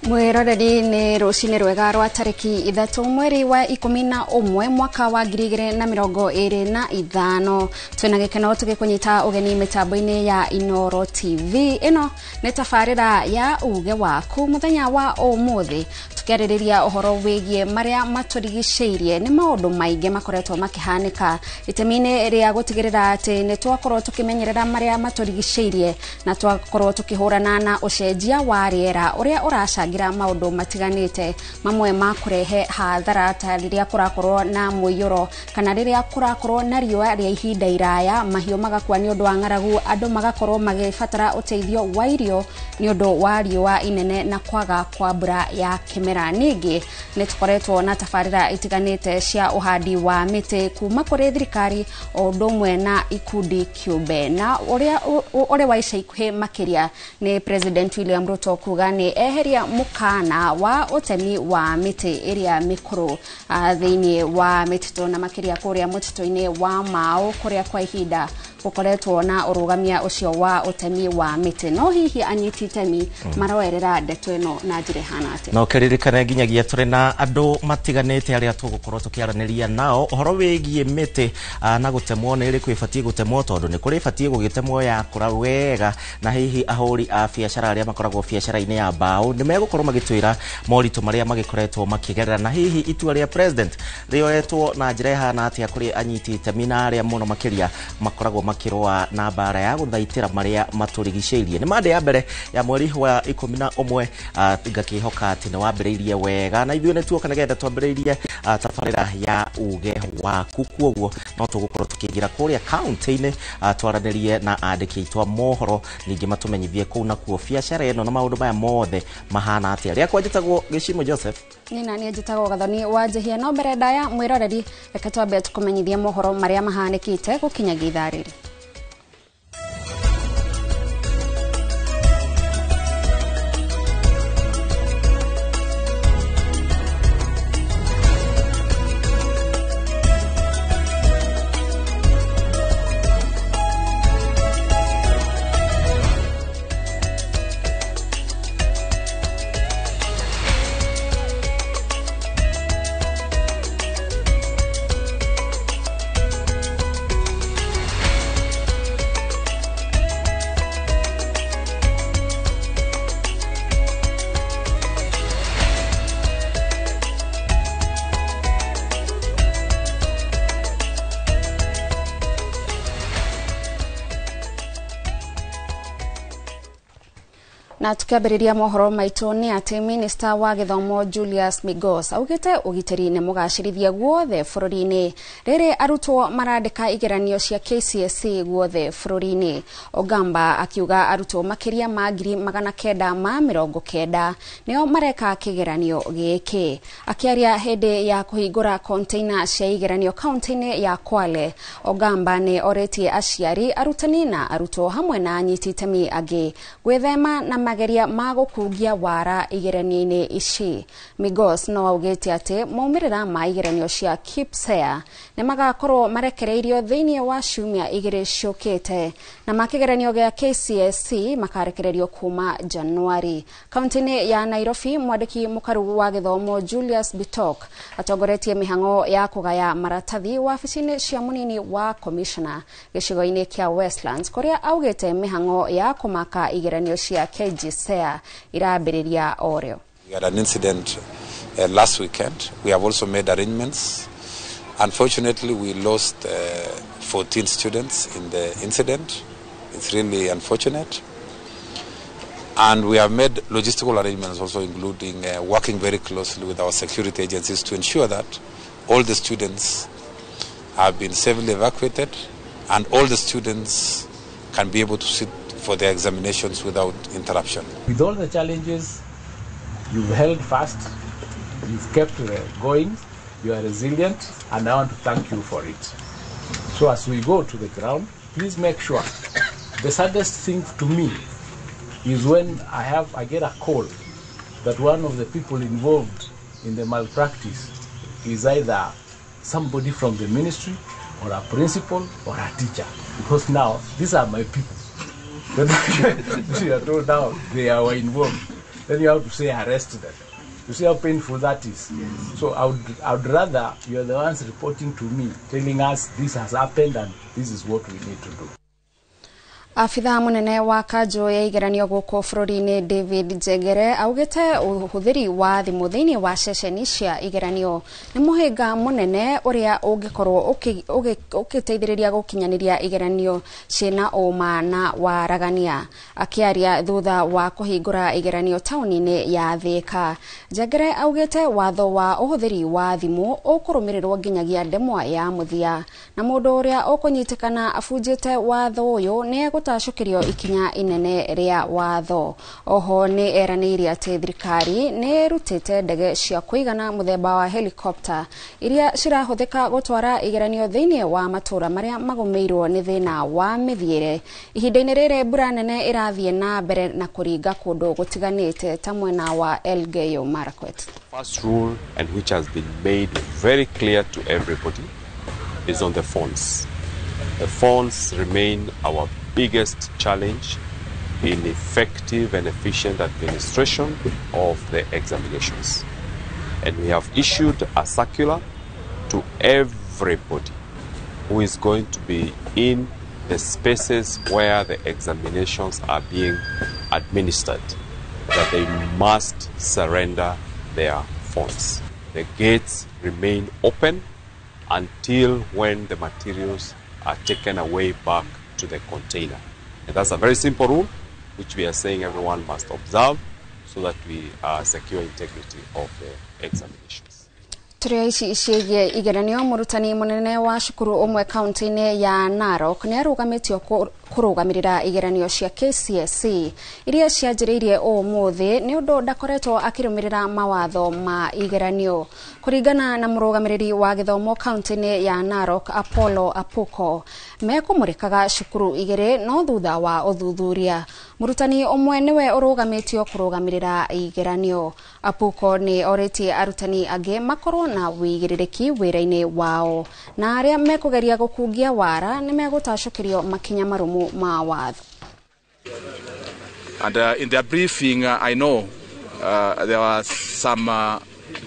Mwiroreri ni rucini rwega rwa tariki 3 mweri wa 11 mwaka wa 2025 twina gikeno tugikunyita ugeni mitambo-ini ya Inoro TV. Ino ni tafarira ya uge waku muthenya wa umuthi tukiaririria uhoro wigie maria maturigiceirie ni maundu maingi makoretwo makihanika itemine ria gutigirira ati ni twakorwo tukimenyerera maria maturigiceirie na twakorwo tukihurana na ucenjia wa riera uria uracangira maundu matiganite mamwe makurehe hathara ta riria kurakorwo na muiyuro kana riria kurakorwo na riua ria ihinda iraya mahio magakua ni undu wa ngaragu andu magakorwo magibatara uteithio wa irio ni undu wa riua inene na kwaga kwa mbura ya kimera. Ningi ni tukoretwo na tafarira itiganite cia uhandi wa miti kuma kuri thirikari o ndomwe na ikundi kiumbe na uria wa ica ikuhi makiria ni President William Ruto kuga ni eheria mukana wa utemi wa miti iria mikuru thiini wa mititu na makiria kuria mutito-ini wa Mau kuria kwa ihinda gukoretwo na urugamia ucio wa utemi wa miti no hihi anyiti itemi maroerera ndeto ino na njire hanate no kiririkane nginyagia turi na andu matiganite aria tugukorwo tukiaraniria nao uhoro wigie miti na gutemwo ni iri kwibatie gutemwo tondu ni kuri batie gugitemwo ya kura wega na hihi ahuri a biashara aria makoragwo biashara-ini ya mbao ni megukorwo magitwira moritu maria magikoretwo makigerera na hihi itua ria president rioetwo na njira hana atia kuri anyiti itemi na aria muno makiria makoragwo makirwa na bara ya guthaitira maria maturigiceirie ni mande ya mbere ya mweri wa 11 ngakihoka ati ni wambiriirie wega na ithuĩ nĩtuo kana getha twambĩrĩirie tabarĩra ya uge waku kwoguo no tũgũkorwo tũkĩingira kũrĩa kaunti-inĩ twaranirie na andĩki aitũ a mohoro ningĩ matumenyithie kũu nakuo biacara ĩno na maũndũ maya mothe mahana atĩa rĩakwa njĩtagwo Gĩcimo Joseph nina ni njĩtagwo Gathoni wa Njihia no mbere ndaya mwĩroreri reke twambe tũkũmenyithie mohoro maria mahanĩkĩte gũkinyagia ithaa rĩrĩ. Na tukiambĩrĩria mohoro maitũ ni ati Minister wa Gĩthomo Julius Migos augite ugitĩri nĩ mũgacĩrithia guothe bũrũri-inĩ rĩrĩ arutwo marandĩka igeranio cia KCSE guothe bũrũri-inĩ. Ogamba akiuga arutwo makiria ma 990 nĩo mareka kĩgeranio gĩkĩ. Akiaria hĩndĩ ya kũhingũra container cia igeranio kaunti-inĩ ya Kwale, Ogamba nĩ orĩtie aciari, arutani na arutwo hamwe na anyiti itemi angĩ gwĩthema na mageria magukungia wara igeranio-ini ici. Migos no augite ati maumirira ma igeranio cia KPSEA ne magakorwo marekereirio thiini wa ciumia igiri ciukite na makigeranio gya KCSE makarekererio kuma Januari. Kaunti-ini ya Nairobi, mwandiki mukaru wa githomo Julius Bitok atongoretie mihango ya kugaya maratathi wabici-ini cia munini wa commissioner gicigo-ini kia Westlands kuria augite mihango ya kumaka igeranio cia KCSEA irambĩrĩria oreo. We had an incident last weekend. We have also made arrangements. Unfortunately, we lost 14 students in the incident. It's really unfortunate. And we have made logistical arrangements also, including working very closely with our security agencies to ensure that all the students have been safely evacuated and all the students can be able to sit for their examinations without interruption. With all the challenges, you've held fast, you've kept going, you are resilient, and I want to thank you for it. So as we go to the ground, please make sure. The saddest thing to me is when I get a call that one of the people involved in the malpractice is either somebody from the ministry or a principal or a teacher. Because now, these are my people. Now they are involved. then you have to say arrest them. You see how painful that is. So I would rather you're the ones reporting to me, telling us this has happened and this is what we need to do. Afitha munene wa kanjo ya igeranio guko bururi-ini David Njegere augite uhuthiri wa thimu thiini wa ceceni cia igeranio ni muhinga munene uria ungikorwo ukiteithiriria gukinyaniria igeranio cina uma na waragania. Akiaria thutha wa kuhingura igeranio tauni-ini ya Thika, Njegere augite watho wa uhuthiri wa thimu ukurumirirwo nginyagia ndemwa ya muthia na mundu uria ukunyitikana abunjite watho uyu ni tashukirio ikinya inene ria watho. Oho ni eraniria ati thirikari ni rutite ndege cia kuigana muthemba wa helicopter iria cirahuthika gutwara igeranio thiini wa matura maria magumeirwo ni thina wa mithiire. Ihinda-ini riri mbura nene irathie na mbere na kuringa kundu gutiganite ta mwena wa Elgeyo Marakwet. First rule, and which has been made very clear to everybody, is on the phones. The phones remain our biggest challenge in effective and efficient administration of the examinations. And we have issued a circular to everybody who is going to be in the spaces where the examinations are being administered, that they must surrender their phones. The gates remain open until when the materials are taken away back to the container. And that's a very simple rule which we are saying everyone must observe so that we secure integrity of the examinations. Turiaici icigie igeranio murutani munene wa cukuru umwe kaunti-ini ya Narok ni arugamitio kurugamirira igeranio cia KCSE iria cianjiriirie umuthi ni undu ndakoretwo akirumirira mawatho ma igeranio. Kuringana na murugamiriri wa githomo kaunti-ini ya Narok Apollo Apuko, mekumurikaga cukuru igiri no thutha wa uthuthuria. Murutani umwe niwe urugamitio kurugamirira igeranio. Apuko ni oritie arutani angi makorwo na wigiririki wira-ini wao na aria mekugeria gukungia wara ni megutacukirio makinya marumu ma watho. And in their briefing, I know there were some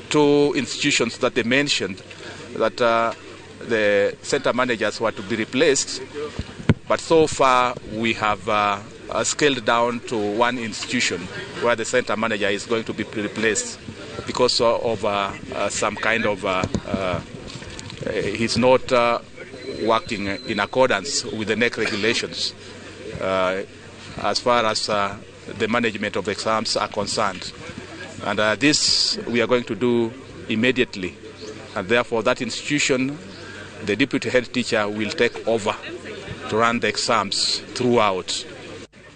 two institutions that they mentioned that the center managers were to be replaced, but so far we have scaled down to one institution where the center manager is going to be replaced because of some kind of he's not working in accordance with the NEC regulations as far as the management of exams are concerned. And this we are going to do immediately. And therefore that institution, the deputy head teacher will take over to run the exams throughout.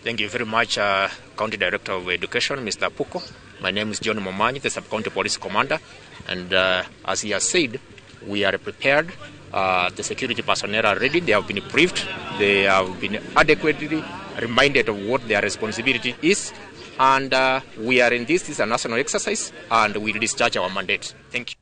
Thank you very much, County Director of Education, Mr. Puko. My name is John Momanyi, the Sub-County Police Commander. And as he has said, we are prepared. The security personnel are ready. They have been briefed. They have been adequately reminded of what their responsibility is. And we are in this is a national exercise, and we will discharge our mandate. Thank you.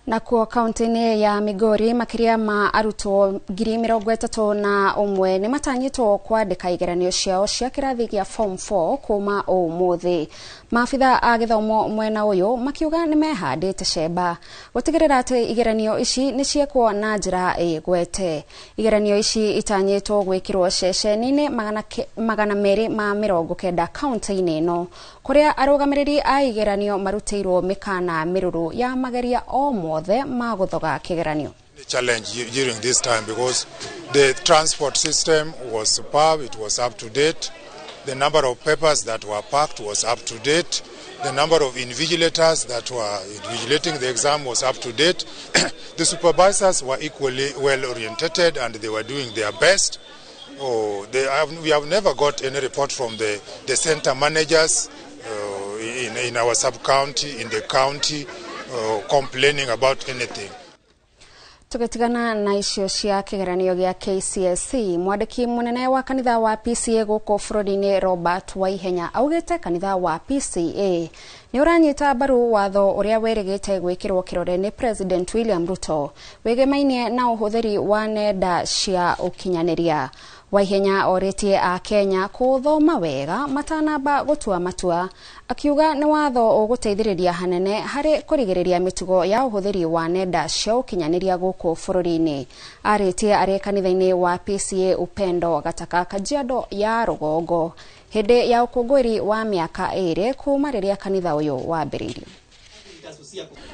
Nakuo kaunti-ini ya Migori makiria ma arutwo 31,000 ni matanyitwo kwandika igeranio ciao cia kirathi gia form 4 kuma umuthi. Maafitha a githomo mwena uyu makiuga ni mehandite cemba gutigirira ati igeranio ici ni ciekwo na njira igwete. Igeranio ici itanyitwo gwikirwo ceceni-ini 290 kaunti-ini ino kuria arugamiriri a igeranio marutirwo mikana miruru ya mageria o mothe ma guthoga kigeranio. The challenge during this time because the transport system was superb, it was up to date. The number of papers that were packed was up to date. The number of invigilators that were invigilating the exam was up to date. The supervisors were equally well oriented and they were doing their best. We have never got any report from the center managers in our sub-county, in the county, complaining about anything. Tukitigana na icio cia kigeranio gia KCSE, mwandiki munene wa kanitha wa PCA guko bururi-ini Robert Waihenya augite kanitha wa PCA ni uranyita baru watho uria weregete gwikirwo kirore ni President William Ruto wegemainie na uhuthiri wa nenda cia ukinyaniria. Waihenya oretie a Kenya kuthoma wega matanamba gutua matua, akiuga ni watho uguteithiriria hanene hari kurigiriria mitugo ya uhuthiri wa nenda cia ukinyaniria guku bururi-ini. Aretie ari kanitha-ini wa PCA Upendo Gataka Kajiado ya Rugongo hindi ya ukungwiri wa miaka 2 kuma riria kanitha uyu wambiririo.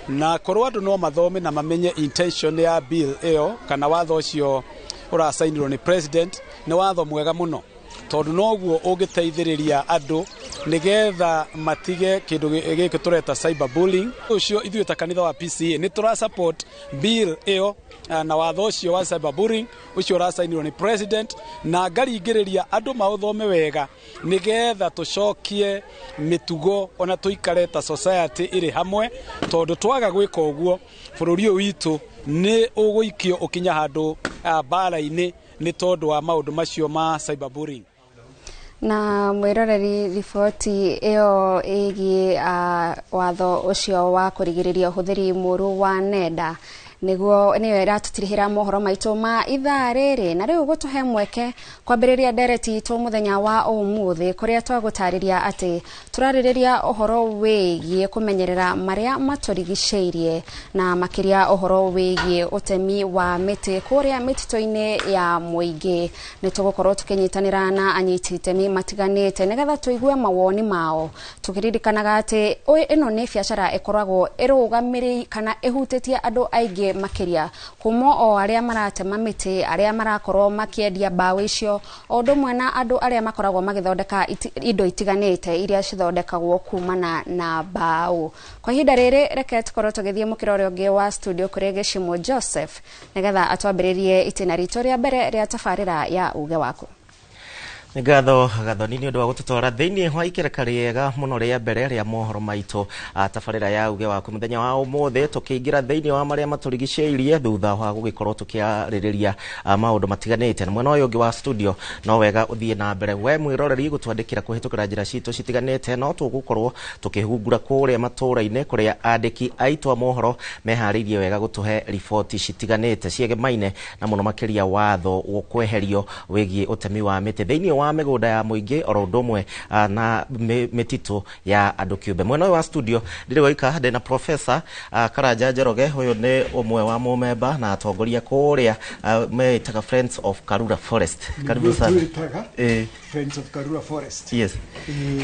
Na korwo andu no mathome na mamenye intention ya bill iyo kana watho ucio urasainirwo ni president ni watho mwega muno tondu noguo ungiteithiriria andu nigetha matige kindu giki tureta cyberbullying. Ucio ithuĩ ta kanitha wa PCA ni tura support bill iyo na watho ucio wa cyberbullying ucio urasainirwo ni president na ngaringiriria andu mauthome wega nigetha tucokie mitugo ona tuikare ta society iri hamwe tondu twaga gwika uguo bururi witu ni uguikio ukinya handu bara-ini ni tondu wa maundu macio ma cyberbullying. Na mwiroreri ripoti iyo igi watho ucio wa kurigiriria uhuthiri muru wa nenda niguo niyo iratutirihira mohoro maitu ma ithaa riri na riu gutuhe mweke kwambiriria ndereti itu muthenya wa umuthi kuria twagutariria ati turariria uhoro wigie kumenyerera maria maturigiceirie na makiria uhoro wigie utemi wa miti kuria mitito-ini ya muingi. Ni tugukorwo tukinyitanira na anyiti itemi matiganite nigetha tuigue mawoni mao tukiririkanaga ati ino ni biacara ikoragwo irugamiri kana ihutitie andu aingi makiria kumo o aria maratema miti aria marakorwo makiendia mbaũ icio o ndumwe na andu aria makoragwo magithondeka indo itiganite iria cithondekagwo kumana na mbaũ. Kwa ihinda riri reke tukorwo tugithie mukiro uria ungi wa studio kuri Geshimo Joseph nigetha atwambiririe itina ritu ria mbere ria tafarira ya uge waku. Ngatho gathoni ni undu wa gututwara thiini wa ikereka riega muno ria mbere ria mohoro maitu tafarira ya uge waku muthenya wa umuthi tukiingira thiini wa maria maturigiceirie thutha wa gugikorwo tukiaririria maundu matiganite. Na mwena uyu ungi wa studio no wega uthie na mbere we mwiroreri gutwandikira kuhitukira njira citu citiganite no tugukorwo tukihungura kuria matura-ini kuria andiki aitu a mohoro meharirie wega gutuhe ripoti citiganite ciegemaine na muno makiria watho ukweherio wigie utemi wa miti thiini wa migunda ya muingi oro ndomwe na mititu ya andu kiumbe. Mwena wa studio ndiri goika ndi na Professor Karanja Njoroge. Uyu ni umwe wa mumemba na atongoria kuria metaga Friends of Karura Forest. Karibu sana. Friends of Karura Forest. Yes.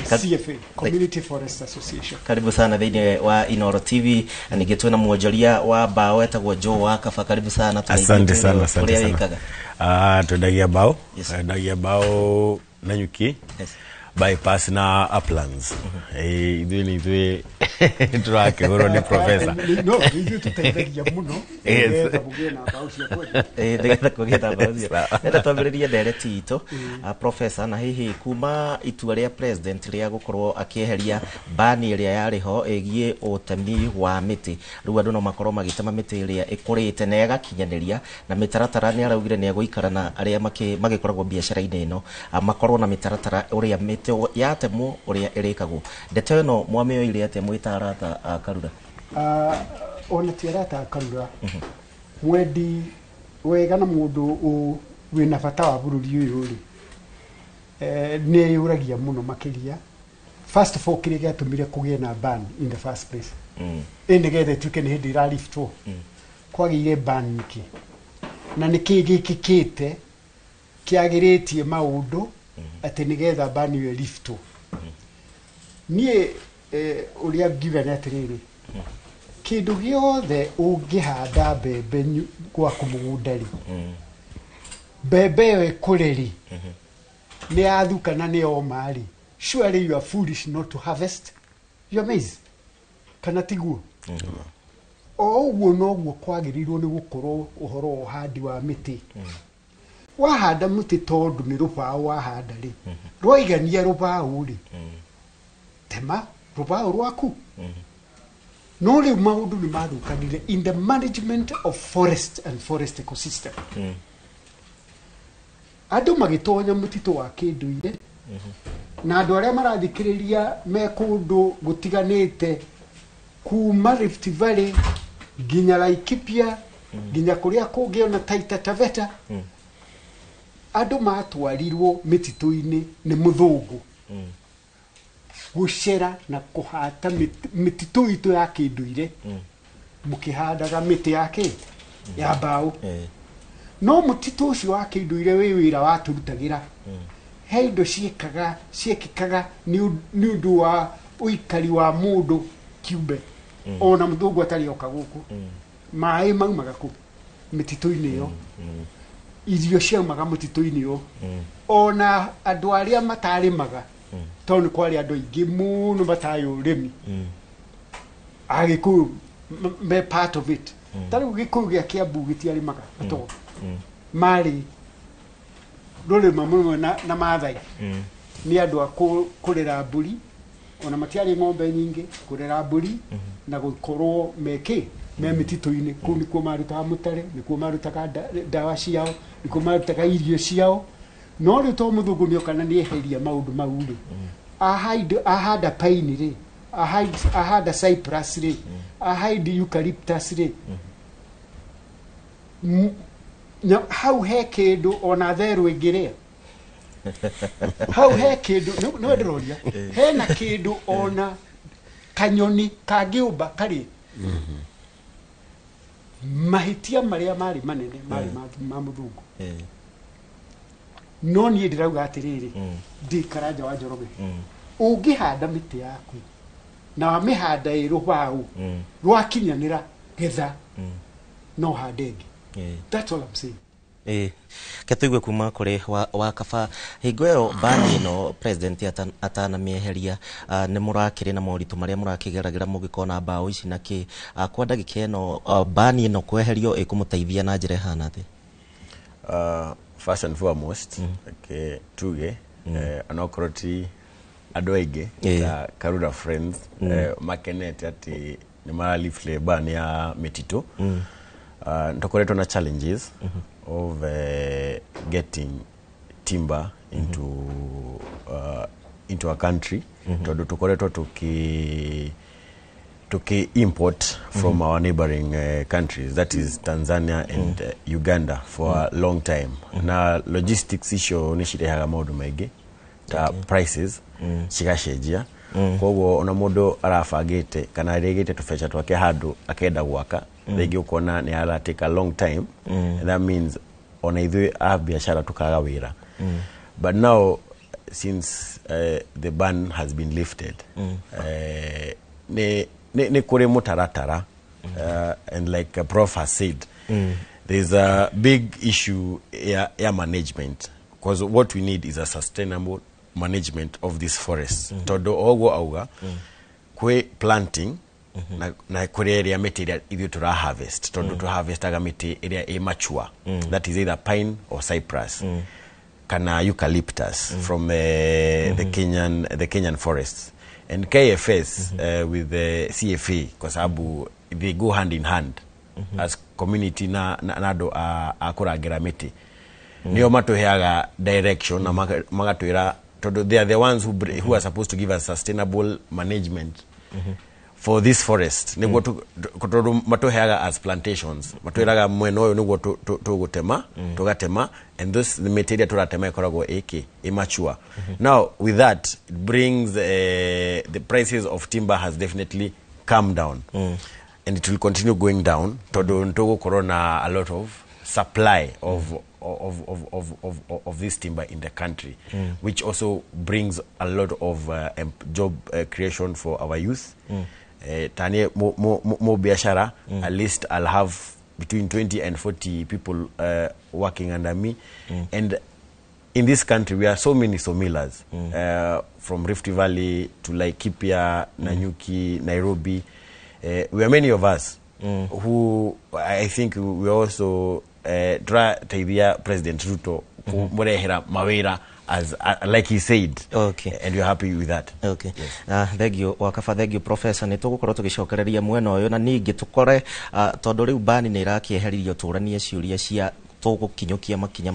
CFA, Community Forest Association. Karibu sana thiini wa Inoro TV. Nigitwe na mwonjoria wa mbaũ etagwo Joe wa Kaba. Karibu sana. Asante sana. Tudagia bao. Tudagia bao na nyuki. Yes. Bypass na uplands. Idwe trake horo ni professor. No, idwe tutaendagia muno. Ngetha kugena bao cia kweli. Ngetha kugena bao cia. Nenda twambiririe ndereti itu professor na hihi kuma itua ria president ria gukorwo akieheria bani iria yari ho egie utemi wa miti. Riu andu no makorwo magitema miti iria ikurite na igakinyaniria na mitaratara ni araugire ni aguikara na aria magikoragwo biacara-ini ino makorwo na mitaratara uria yatemo uria irikagwo. Ndeto ino mwamio ile yatemo itarata Karura. Ona tirata Karura. Mwendi wega na mundu wina bata wa bururi uyu ri. Ni yuragia muno makiria. First of all kire gatumire kugie na ban in the first place. Nigethe tuke ni hindi ra liftwo. Kwagire ban niki. Na niki gikikite kiagiritie maundu ati nigetha bani we lifto. Nie uria given atiriri kindu giothe ungihanda mbembe gwaku mugundari mbembe yo ikureri ni athukana ni omari. Surely you are foolish not to harvest your maize. Kana tiguo o uguo noguo kwagirirwo ni gukorwo uhoro uhandi wa miti. Wahanda muti tondu ni rubao wahanda ri rwaigania rubao ri tema rubao rwaku no ri maundu ni mathukanire in the management of forest and forest ecosystem. Andu magitonya mutito wa kinduire na andu aria marathikiriria me kundu gutiganite kuma Rift Valley nginya Laikipia nginya kuria kungi ona Taita Taveta andu matwarirwo mitito-ini ni muthungu gucera na kuhata mititu itu ya kinduire mukihandaga miti yake ya mbao no mutitu ucio wa kinduire wi wira waturutagira he indo ciekikaga ni undu wa uikari wa mundu kiumbe ona muthungu atari oka guku mai maumaga ku mititu-ini yo irio ciaumaga mutitu-ini yo ona andu aria matarimaga toni kwari andu aingi muno matayo urimi agikuyu me part of it tari gikuyu gia Kiambu gitiarimaga ato mari rurima muno na Maathai ni andu a kurera mburi ona matiari ng'ombe nyingi kurera mburi na gukorwo meke me mitito-ini ku ni kuo marutaga mutare ni kuo marutaga dawa ciao ni kuo marutaga irio ciao no ri to muthungu ni okana ni eheria maundu mau ri ahanda pine ri ahanda cypress ri ahanda eucalyptus ri hau he kindu ona theru ingiria hau he kindu no ndiroria hena kindu ona kanyoni kangiumba kari mahitia maria mari manene mari ma muthungu no ni ndirauga atiriri ndikaraja wa Njoroge ungihanda miti yaku na wamihanda iruhau rwakinyanira getha no handenge that's all I'm saying. Ketugwe kuma kuri wa kaba hingo yo bani no president atana mieheria ni murakiri na moritu maria murakigeragira mugikona mbao ici naki kwa ndagika eno bani no kweherio ikumutaithia na njira hana thi first and foremost tuge anokoroti andu aingi ta Karura Friends makenete ati ni maralifle ban ya mitito ntokoretwo na challenges of getting timber into a country tondu tukoretwo tuki import from our neighboring countries, that is Tanzania and Uganda for a long time. Na logistics issue ni shirehaga maundu maingi ta prices cigacejia koguo ona mundu arafagite kana regete tufecha twake handu akenda gwaka regi ukona ni ala take a long time and that means ona ithui a biashara tukaga wira but now since the ban has been lifted ne kure mutaratara and like Prof has said there's a big issue ya management because what we need is a sustainable management of this forest todo ogo auga kwe planting na kure area material either to harvest todo to harvest aga miti area immature that is either pine or cypress kana eucalyptus from the Kenyan forests and KFS with the CFA because they go hand in hand as community na nado akuragira miti nio matuheaga direction na magatwira they are the ones who are supposed to give us sustainable management for this forest niguo matuheaga as plantations matwiraga mweno oyo niguo tugutema tugatema and this the material turatema ikoragwo immature now with that it brings the prices of timber has definitely come down and it will continue going down to corona a lot of supply of this timber in the country which also brings a lot of job creation for our youth tani mo biashara at least I'll have between 20 and 40 people working under me and in this country we are so many sawmillers from Rift Valley to Laikipia, Nanyuki, Nairobi. We are many of us who I think we also try to President Ruto murehera mawira as like he said. Okay. And you're happy with that. Okay. Yes. Thank you Wakaba, thank you Professor. Nitugukorwo tugicokereria mwena uyu na ningi tukore tondu riu bani ni irakiehererio turanie ciuria cia tugukinyukia makinya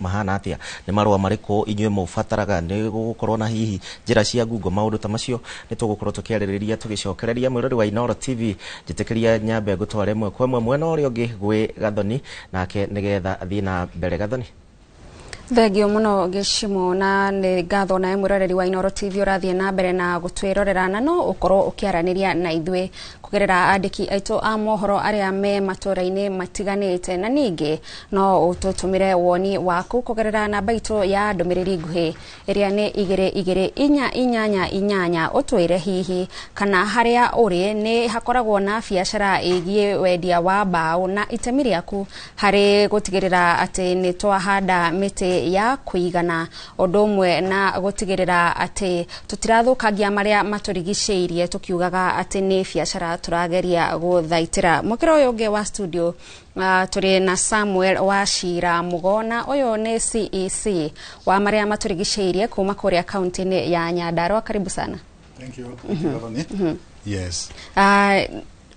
mahana atia ni marwa mariko inywe mufataraga ni gukorwo na hihi njira cia Google maundu ta macio ni tugukorwo tukiaririria tugicokereria mwirori wa Inoro TV jitekeria nyambe gutware mwe kwa mwe mwena uria ungi gwi Gathoni nake nigetha athii na mbere Gathoni. Thegio muno gishimo na ni gatho na mwiroreri wa Inoro TV urathie na mbere na gutwirorerana no ukorwo ukiaraniria na ithwe kugerera andiki aito a mohoro aria me maturaini matiganite na ningi no ututumire woni waku kugerera namba ito ya ndumiriri nguhi iria ni 2244 utwire hihi kana haria uri ni hakoragwo na biashara igie wendia wa bao na itemi riaku hari gutigirira ati ni twahanda miti ya kuigana odumwe na gutigirira ati tutirathukagia maria maturigiceirie tukiugaga ati ni biashara turageria guthaitira mukiro uyu ungi wa studio turi na Samuel Wachira Mugona uyu ni CEC wa maria maturigiceirie kuma kuria county ya Nyandarua. Karibu sana. Thank you. Yes.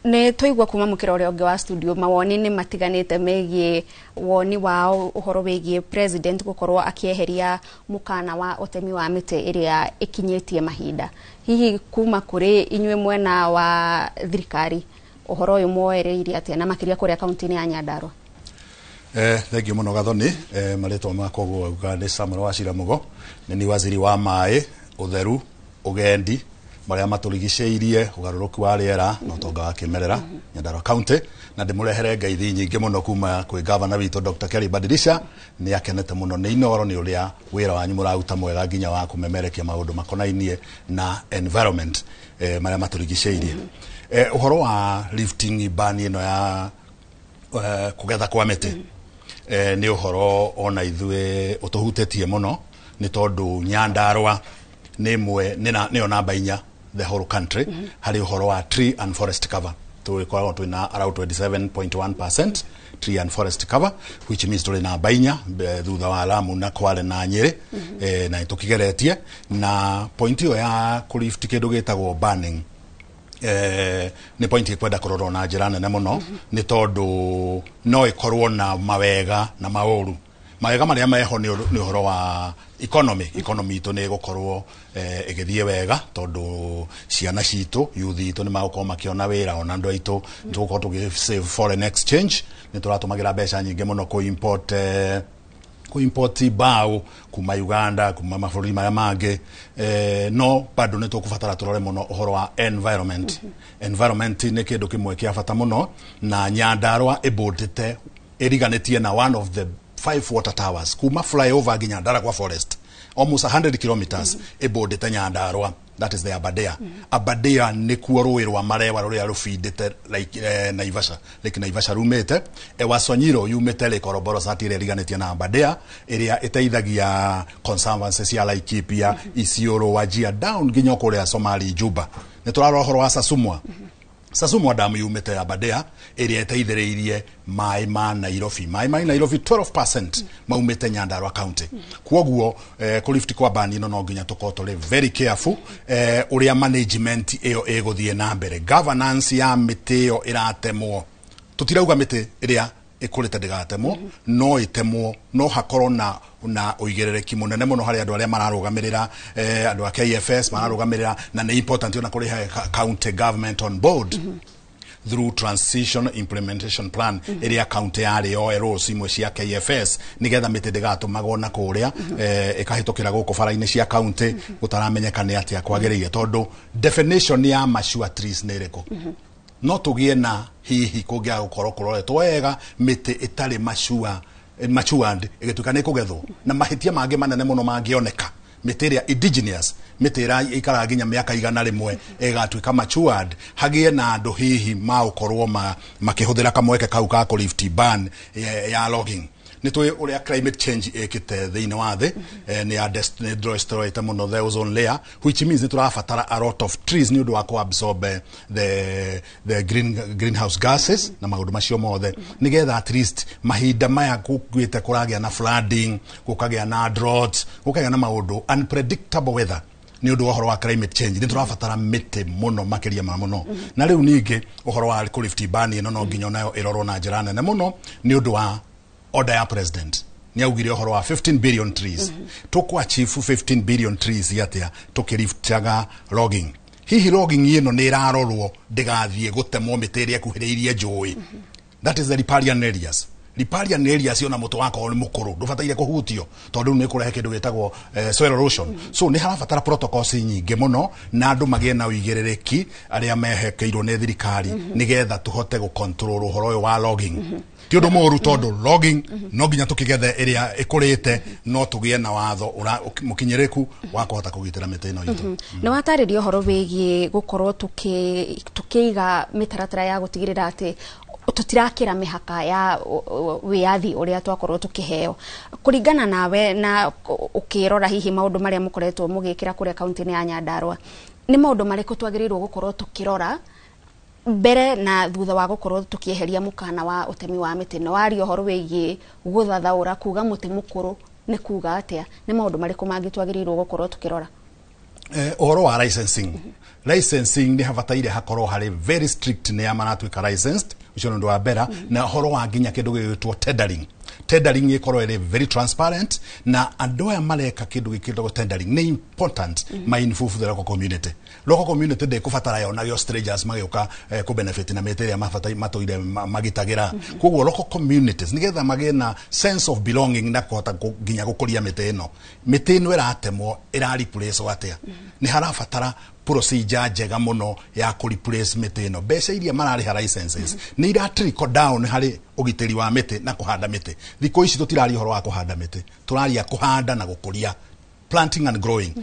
Ne toigwa kuma mukiro uria ungi wa studio mawoni ni matiganite megie woni wao uhoro wegie president gukorwo akieheria mukana wa utemi wa mite iria ikinyetie mahinda hihi kuma kuri inywe mwena wa thirikari uhoro uyu mwereire atia na makiria kuria county ya Nyandarua. Thank you muno Gathoni. Maletwa makogwo ugande Samuel Wachira Mugo ni waziri wa mai utheru ugendi maria maturigiceirie ugaruruku wa riera na utonga wa kimerera Nyandarua County na ndimurehere ngeithi nyingi muno kuma kwi governor witu Dr. Kelly Badilisha ni akenete muno ni Inoro ni uria wira wanyu muraruta mwega nginya wa kumemerekia maundu makonainie na environment maria maturigiceirie uhoro wa lifting ban ino ya kugetha kwa miti ni uhoro ona ithwe utuhutetie muno ni tondu Nyandarua ni mwe ni ona bainya the whole country hari uhoro wa tree and forest cover tuikoragwo twina around 27.1% tree and forest cover which means tuli na bainya thutha wa Lamu na Kwale na Nyeri na tukigeretie na point yo ya kulift kindu gitagwo banning ni point ikwenda kurorwo na njira nene muno ni tondu no ikorwo na mawega na mauru mawega maria meho ni uhoro wa economy ito ni gukorwo igithie wega tondu ciana citu youth ito ni magukorwo makiona wira ona andu aitu tugukorwo tugi save foreign exchange ni turatumagira mbeca nyingi muno ku import bao kuma Uganda kuma mabũrũri maya mangi no bado ni tukubatara turore muno uhoro wa environment ni kindu kimwe kia bata muno na Nyandarua ibutite iriganitie na one of the 5 water towers kuma flyover nginya Nyandarua forest almost 100 kilometers ibodete Nyandarua that is the Aberdare ni kuo ruirwa marewa ruria rufindite like Naivasha rumete Wasonyiro yumete le Koroboro satire riganetie na Aberdare iria iteithagia conservancy cia Laikipia Isiolo Wajir down nginya kuria Somali Juba ni turarora horo wa Sasumwa damu yumete Aberdare iria iteithiriirie mai ma Nairobi 12% maumete Nyandarua County kwoguo kulift kwa bani no nginya tukotole very careful uria management iyo eguthie na mbere governance ya miti yo iratemwo tutirauga miti iria ikurite ndigatemwo no itemwo no hakorwo na uigerereki munene muno hari andu aria mararugamirira andu a KFS mararugamirira na ni important ona kuri county government on board through transition implementation plan area county ari OROs imwe cia KFS nigetha miti ndigatumagwo na kuria ikahitukira guku fara-ini cia county gutaramenyeka ni atia kwagiriire tondu definition ya mature trees ni riko no tugie na hihi kugia gukorwo kuroretwo wega miti itari matured igituka kugethwo na mahitia mangi manene muno mangioneka miti iria indigenous miti ira ikara nginya miaka igana rimwe igatuika matured hagie na andu hihi maukorwo makihuthira kamweke kau ka lift ban ya logging ni tui uria climate change ekite thiini wa thi ni ya destroy muno the ozone layer which means ni turabatara a lot of trees ni undu wa ku absorb the greenhouse gases na maundu macio mothe nigetha at least mahinda maya kugwite kuragia na flooding kukagia na drought kukagia na maundu unpredictable weather ni undu uhoro wa climate change ni turabatara miti muno makiria muno na riu ningi uhoro wa lift ban no nginya nayo irorwo na njira nene muno ni undu wa order ya president ni augire horo wa 15 billion trees tukwa chief 15 billion trees yatia tukiriftaga logging hihi logging ino ni irarorwo ndigathie gutemwo mitiri ekuhiriirie njui that is the riparian areas riparian areas yona mutu wako ni mukuru ndubataire kuhutio tondu ni kurehe kindu gitagwo soil erosion so ni harabatara protocols nyingi muno na andu magie na uigirereki aria mehekeirwo ni thirikari nigetha tuhote gu control uhoro wa logging ti undu moru tondu logging no nginya tukigethe iria ikurite no tugie na watho mukinyereku wa kuhota kugitira miti ino itu ni wataririo horo wigie gukorwo tukiiga mitaratara ya gutigirira ati tutirakira mihaka ya wiathi uria twakorwo tukiheo kuringana nawe na ukirora hihi maundu maria mukoretwo mugikira kuria kaunti ya Nyandarua ni maundu mariko twagirirwo gukorwo tukirora mbere na thutha wa gukorwo tukieheria mukana wa utemi wa miti no wario horo wigie guthathaura kuga muti mukuru ni kuga atia ni maundu mariko mangi twagirirwo gukorwo tukirora oro wa licensing ni habataire hakorwo hari very strict ni amanatuika licensed ucio ndo wa bera na horo wa nginya kindu gitwo tendering ikorwo iri very transparent na andu aya mareka kindu gikirwo tendering ni important mindful for the local community de kufatara yo na yo strangers magioka ku benefit na meteria mafatai matoire magitagira koguo local communities nigetha magena sense of belonging na kuhota nginya gukuria miti ino iratemwo ira replace watia ni harafatara procedure njega muno ya ku replace miti ino mbeca iria marariha licenses ni ira trickle down hari ugiteri wa miti na kuhanda miti thiko ici tutirari horo wa kuhanda miti turaria kuhanda na gukuria planting and growing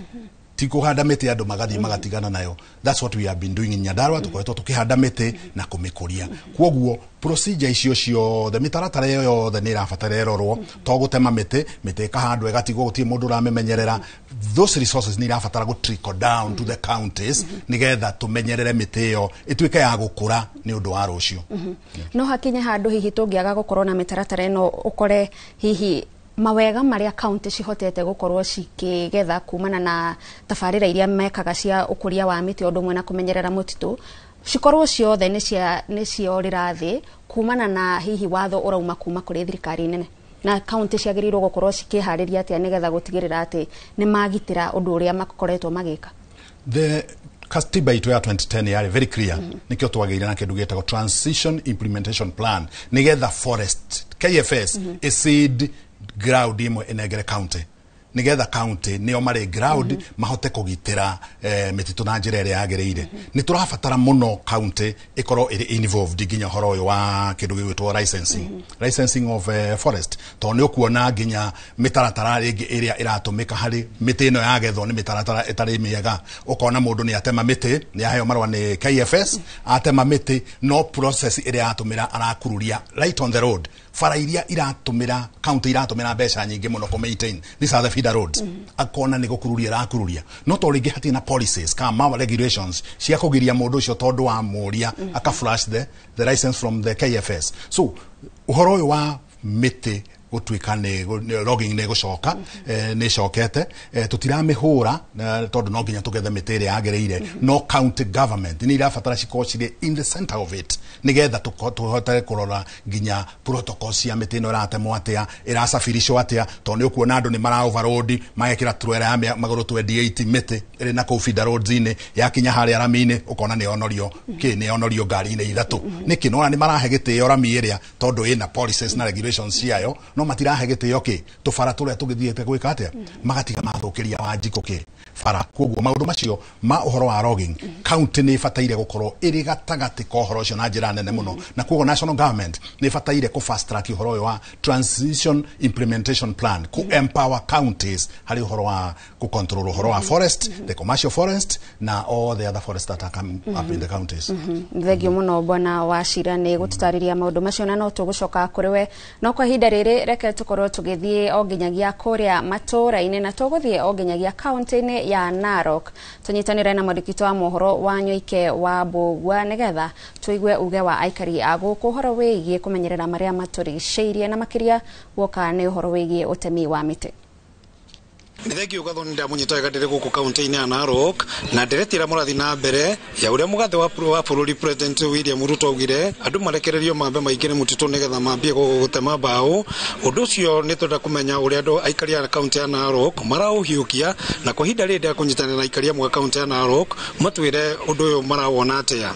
tikuhanda miti andu magathi magatigana nayo that's what we have been doing in Nyandarua tukoretwo tukihanda miti na kumikuria kwoguo procedure icio cio the mitaratara yo the nira fatara erorwo to gutema miti kahandwe gatigwo gutie mundu ramenyerera those resources nira fatara go trickle down to the counties nigetha tumenyerere miti yo ituike ya gukura ni undu wa rucio no hakinye handu hihi tungiaga gukorwo na mitaratara eno ukore hihi mawega maria county cihotete gukorwo cikigetha kumana na tafarira iria mekaga cia ukuria wa miti undu mwe na kumenyerera mutitu cikorwo ciothe ni ciorira thi kumana na hihi watho urauma kuma kuri thirikari nene na county ciagirirwo gukorwo cikihariria atia nigetha gutigirira ati ni magitira undu uria makoretwo magika the Katiba itu ya 2010 yari very clear nikyo twageire na kindu gitagwo transition implementation plan nigetha forest KFS seed ground imwe enegere county nigetha county nio mari ground mahote kugitira mititu na njira ire yagereire ni turafatara muno county ikoro iri involved ginya horo yo wa kindu gitwo licensing of forest to ni okuona ginya mitaratara ringi iria iratumika hari miti ino yagethwo ni mitaratara itari miega ukona mundu ni atema miti ni aheo marwa ni KFS atema miti no process iria atumira arakururia right on the road fara iria iratumira county iratumira mbeca nyingi muno ku maintain these are the feeder roads akona ni gukururia rakururia no to ringi hatina policies kama regulations cia kugiria mundu ucio tondu wa muria aka flash the license from the KFS so uhoro wa miti gutuika ni logging ni gucoka ni cokete tutiramihura tondu no nginya tugethe miti ria yagereire no county government ni irafatara cikochire in the center of it nigetha tuhote kurora nginya protocols cia miti no ratemwo atia irasafirishwo atia tondu ni ukuona andu ni mara overload magekira truera ya maguru 28 miti iri na ku feeder roads ini yakinya hari aramine ukona ni onorio ni onorio ngari ini ithatu niki no ni marahe gitio rami iria tondu ina policies na regulations ciayo no matirahe gitio ki tufara turia tugithiete gwika atia magatiga mathukiria wanjiko ki fara koguo maundu macio ma uhoro wa logging county ni fataire gukorwo iri gatagati ko uhoro cio na njira nene muno na koguo national government ni fataire ku fast track uhoro wa transition implementation plan ku empower counties hari uhoro wa ku control uhoro wa forest the commercial forest na all the other forests that are coming up in the counties thegio muno bwana Wachira ni gututariria maundu macio na no tugucoka kuri we no kwa hinda riri reke tukorwo tugithie o nginyagia kuria matura-ini na tuguthie o nginyagia county-ini ya Narok tunyitanire na mwandĩki wa mohoro wa Nyoike wa Mbugua nigetha tuigue uge wa aikari ago kuhoro wigie kumenyerera maria maturigicĩirie na makiria woka ni uhoro wigie utemi wa miti Nitheki ugathoni ndamunyita gatire guku kaunti-ini ya Narok na ndiretira murathi na mbere ya uria mugathe wa bururi President William Ruto augire andu marekererio mambe maingire mutitu nigetha mambie gutema mbao. Undu ucio ni twenda kumenya uria andu aikaria a kaunti ya Narok marauhiukia na kwa hinda rindi akunyitana na aikaria mwa kaunti ya Narok matwire undu uyu marawona atia.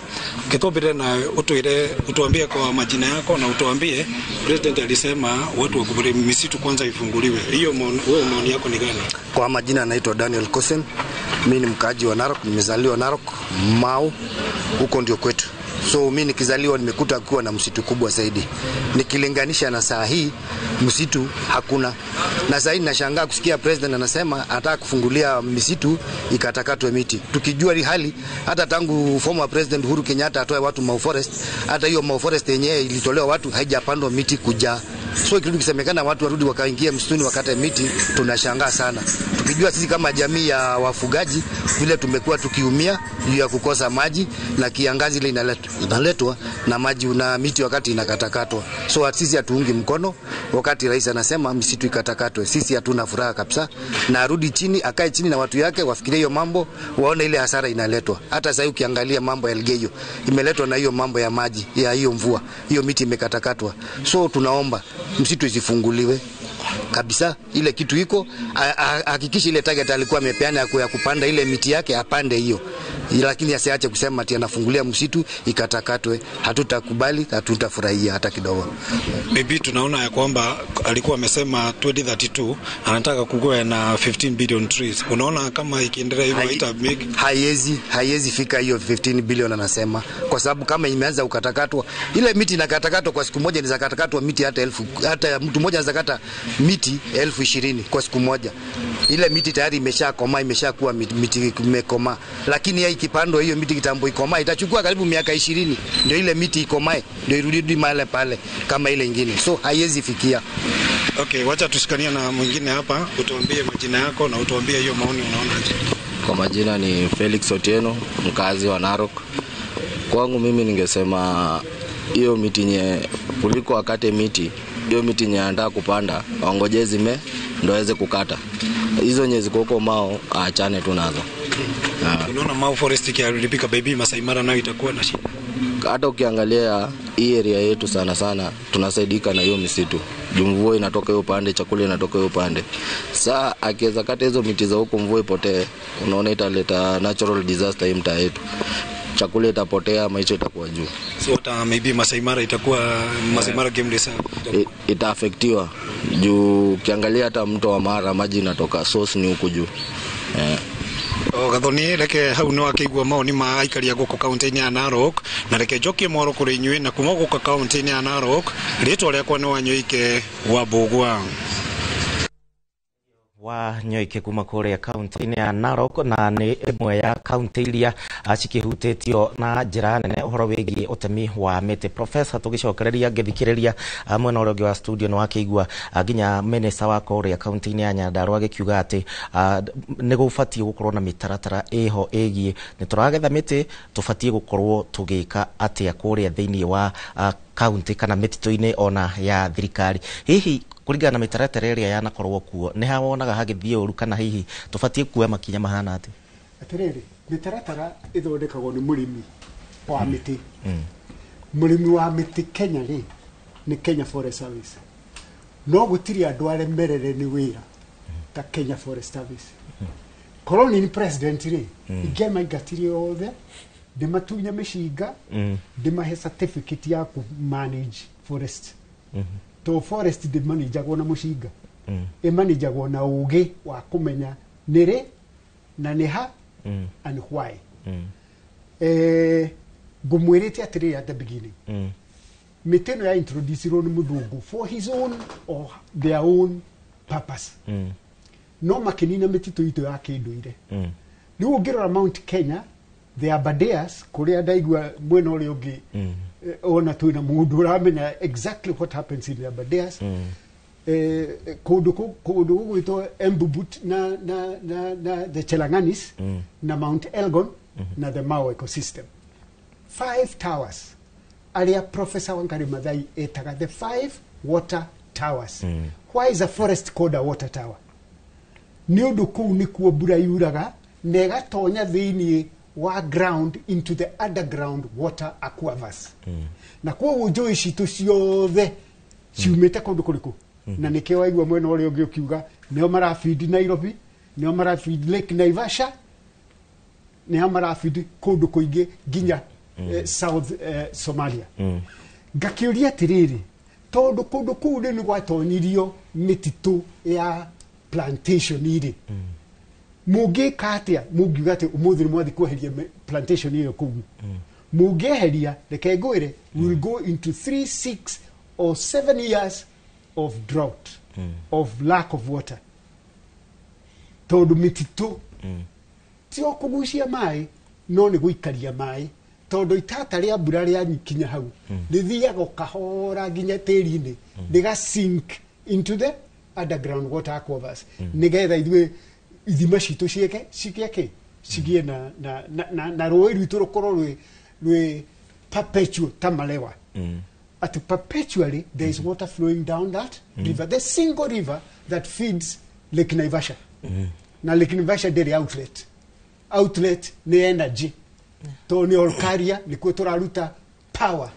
Kitumbire na utuambie kwa majina yako na utuambie President alisema watu wa kuburi misitu kwanza ifunguliwe. Hiyo wewe maoni yako ni gani? Kwa majina naitwa Daniel Kosen. Mimi ni mkaaji wa Narok, nimezaliwa Narok, Mau, huko ndio kwetu. So mimi nikizaliwa nimekuta kuwa na msitu kubwa zaidi. Nikilinganisha na saa hii msitu hakuna. Na saa hii nashangaa kusikia president anasema anataka kufungulia misitu ikatakatwe miti. Tukijua hali hata tangu former president Uhuru Kenyatta atoe watu Mau Forest, hata hiyo Mau Forest yenyewe ilitolewa watu haijapandwa miti kujaa. So kitu kisemekana watu warudi wakaingia msituni wakate miti, tunashangaa sana. Tukijua sisi kama jamii ya wafugaji vile tumekuwa tukiumia juu ya kukosa maji na kiangazi ile inaletwa na maji na miti wakati inakatakatwa. So sisi hatuungi mkono wakati rais anasema msitu ikatakatwe. Sisi hatuna furaha kabisa, na arudi chini, akae chini na watu yake wafikirie hiyo mambo, waone ile hasara inaletwa. Hata sasa ukiangalia mambo ya Elgeyo imeletwa na hiyo mambo ya maji ya hiyo mvua, hiyo miti imekatakatwa. So tunaomba msitu isifunguliwe kabisa, ile kitu iko hakikisha ile target alikuwa amepeana ya kupanda ile miti yake apande hiyo, lakini asiache kusema ati anafungulia msitu ikatakatwe. Hatutakubali, hatutafurahia hata kidogo. Maybe tunaona ya kwamba alikuwa amesema 2032 anataka kugoa na 15 billion trees. Unaona kama ikiendelea hivyo haita big, haiwezi fika hiyo 15 billion anasema, kwa sababu kama imeanza ukatakatwa ile miti inakatakatwa kwa siku moja, inaweza katakatwa miti hata 1000, hata mtu mmoja anaweza kata miti 20,000 kwa siku moja. Ile miti tayari imeshakomaa, imeshakuwa miti imekoma, lakini yeye ikipandwa hiyo miti kitambo ikomaa itachukua karibu miaka 20 ndio ile miti ikomae ndio irudi mahali pale kama ile nyingine, so haiwezi fikia. Okay, wacha tushikania na mwingine hapa, utuambie majina yako na utuambie hiyo maoni unaonaje. Kwa majina ni Felix Otieno, mkazi wa Narok. Kwangu mimi ningesema hiyo miti nye kuliko akate miti, hiyo miti nye anataka kupanda waongojee zime ndio aweze kukata. Hizo nye ziko huko Mau aachane tu nazo. Unaona Mau Forest ikiharibika baby Masai Mara nayo itakuwa na shida. Hata ukiangalia hii area yetu sana tunasaidika na hiyo misitu. Mvua inatoka hiyo pande, chakula inatoka hiyo pande. Saa akiweza kata hizo miti za huko mvua ipotee, unaona italeta natural disaster hii mtaa yetu. Chakula itapotea, maisha itakuwa juu. So hata maybe Masai Mara itakuwa Masai Mara game reserve itaafektiwa. Juu ukiangalia hata mto wa Mara maji inatoka source ni huko juu. Gathoni reke hau no akigwa maoni ma aikaria goko kaunti-ini ya Narok na reke jokie moro kuri inyue na kuma goko kaunti-ini ya Narok ritwa riakwa ni Wanyoike wa Bugwa wa Nyoike kuma kuria kaunti-ini ya Narok, na ni imwe ya kaunti iria cikihutitio na njira nene uhoro wigie utemi wa miti. Professor tugicokereria ngithikiriria mwena uria wa studio no akigwa nginya minister wa kuria kaunti-ini ya Nyandarua agikiuga ati ni gubatie gukorwo na mitaratara iho igie ni turagetha miti tubatie gukorwo tugika atia kuria thiini wa kaunti kana mititu-ini ona ya thirikari. Hihi kuringana na mitaratara iria yanakorwo kuo ni hawonaga hagithie uru kana hihi tubatie kuoya makinya mahana ati? Atiriri mitaratara ithondekagwo ni murimi wa miti. Murimi wa miti Kenya ni Kenya Forest Service. No gutiri andu aremerere ni wira ta Kenya Forest Service. Koloni ni president igema igatiri othe ndimatunya mishinga ndimahe certificate ya ku manage forest. To forest de manager gona mushinga manager gona ugi wa kumenya nire na neha and why gumwirite atiri at the beginning miteno ya introduce ro ni mudungu for his own or their own purpose no makinina mititu ito ya kinduire ni ugirora Mount Kenya the Aberdares kuria ndaigua mwena uri ungi ona tuina mundu uramenya exactly what happens in the Aberdares kundu gwitwo Embubut na the Chelanganis na Mount Elgon na the Mau ecosystem 5 towers aria Professor Wangari Maathai etaga the 5 water towers. Why is a forest called a water tower? ni undu kuu ni kuo mbura yuraga na igatonya thiini wa ground into the underground water aquifers na kwa njũĩ citũ ciothe ciumĩte kũndũ kũrĩkũ na nĩkĩo waigua mwena ũrĩa ũngĩ ũkiuga nĩo marafeed Nairobi, nĩo marafeed Lake Naivasha, nĩo marafeed kũndũ kũingĩ nginya South Somalia. Ngakĩũria atĩrĩrĩ, tondũ kũndũ kũu nĩ gwatonyirio mĩtitũ ya plantation irĩ mũngĩka atĩa mũngiuga atĩ ũmũthĩ nĩ mwathi kweheria plantation ĩyo kũu mũngĩeheria reke ngwĩre we will go into 3, 6 or 7 years of drought of lack of water tondũ mĩtitũ ti o kũgucia maĩ no nĩ gũikaria maĩ tondũ itata rĩa mbura rĩa kinya hau rĩthiaga kahora nginya tĩri-inĩ rĩga sink into the underground water aquifers nĩgetha ithuĩ ithima citũ cigie na rũĩ rwitũ rũkorwo rwĩ perpetual ta malewa at perpetually there is water flowing down that river, the single river that feeds Lake Naivasha. Na Lake Naivasha ndĩrĩ outlet nĩ energy to nĩ olkaria nĩ kuo tũraruta power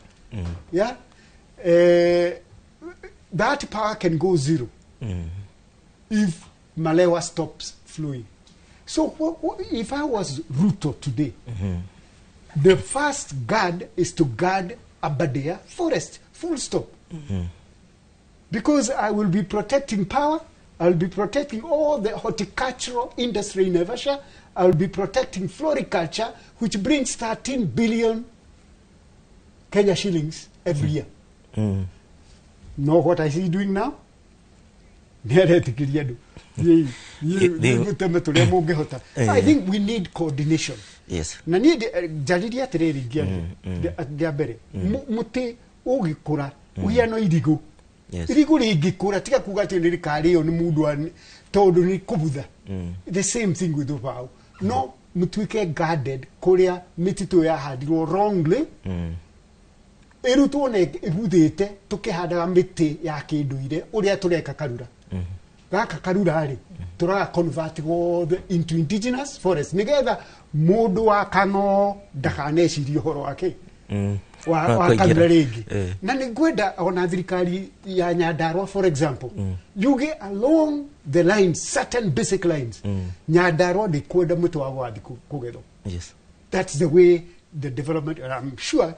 yeah that power can go zero if Malewa stops flowing. So if I was Ruto today, the first guard is to guard Aberdare forest, full stop. Because I will be protecting power, I will be protecting all the horticultural industry in Naivasha, I will be protecting floriculture, which brings 13 billion Kenya shillings every year. Know what I see doing now? I think we need coordination. Yes. Na ni jariria tereri dia bere. Muti ugikura uhiano irigo. Irigo rigikura tika kuga ati ni kari yo ni mundu an tondu ni kubutha. The same thing with Obao. No mutuike guarded kuria mititu ya hadirwo wrongly. Erutwo ne ibuthite tukihandaga miti ya kinduire uria tureka Karura. Gaka Karura ri turaga convert into indigenous forest nigetha mundu wa kano ndakanecirie horo wake wa Karura ringi na ningwenda ona thirikari ya Nyandarua for example yuge along the lines, certain basic lines Nyandarua ni kwenda mutu wa wathi kugetho. Yes, that's the way the development, and I'm sure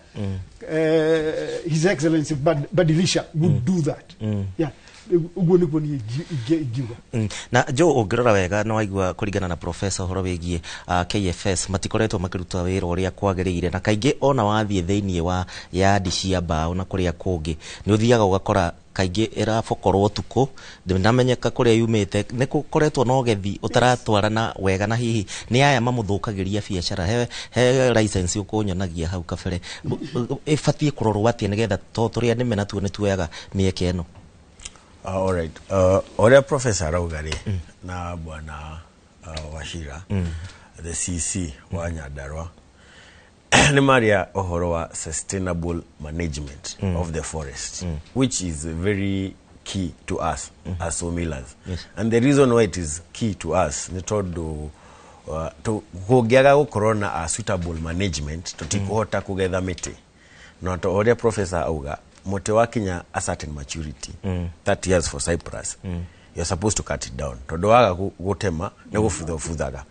His Excellency Badilisha would do that. Yeah. Na jo ongirora wega no aigua kuringana na professor horo wigie KFS matikoretwo makiruta wira uria kwagiriire na kaingi ona wathie thiini wa yadi cia mbao na kuria kungi ni uthiaga ugakora kaingi irabokorwo tuko ndinamenyeka kuria yumite ni kukoretwo no gethi utaratwarana wega na hihi ni aya mamuthukagiria biacara he license ukunyonagia hau kabere ibatie kurorwo atie nigetha to turia nimena tuone tuoyaga mieke eno. All right. Oria Professor Raugari na bwana Wachira, the CC wa Nyandarua, ni maria ohoro wa sustainable management of the forest, which is very key to us as Somilers. Yes. And the reason why it is key to us, ni todo to kugiaga gukorona a suitable management to tikuhota kugetha miti. No to oria Professor Auga mote wakinya a certain maturity 30 years for Cyprus you're supposed to cut it down todo waga gutema na gufuthaga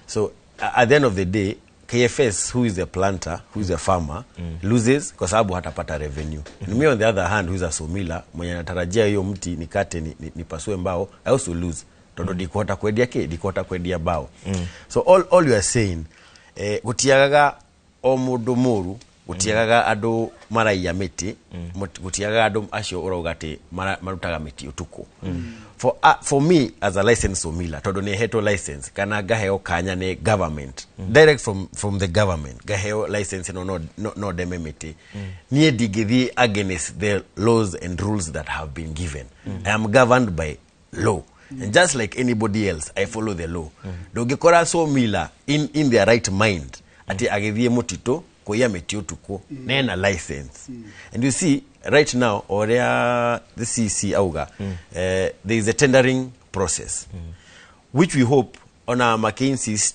so at the end of the day KFS who is a planter who is a farmer loses kwa sababu hatapata revenue and me on the other hand who is a somila mwenye anatarajia hiyo mti nikate nipasue mbao I also lose todo dikota kwedia bao so all you are saying gutiagaga o mundu muru gutiagaga andu maraiya miti gutiagaga andu acio urogati marutaga miti utuku for me as a licensed somila todo ni heto license kana gaheo kanya ne government direct from the government gaheo license no deme miti nie digithi against the laws and rules that have been given. I am governed by law and just like anybody else I follow the law. Dogikora somila in their right mind ati agithie mutito kuya meti utuko nena license and you see right now oria the CC auga there is a tendering process which we hope on our McKinsey's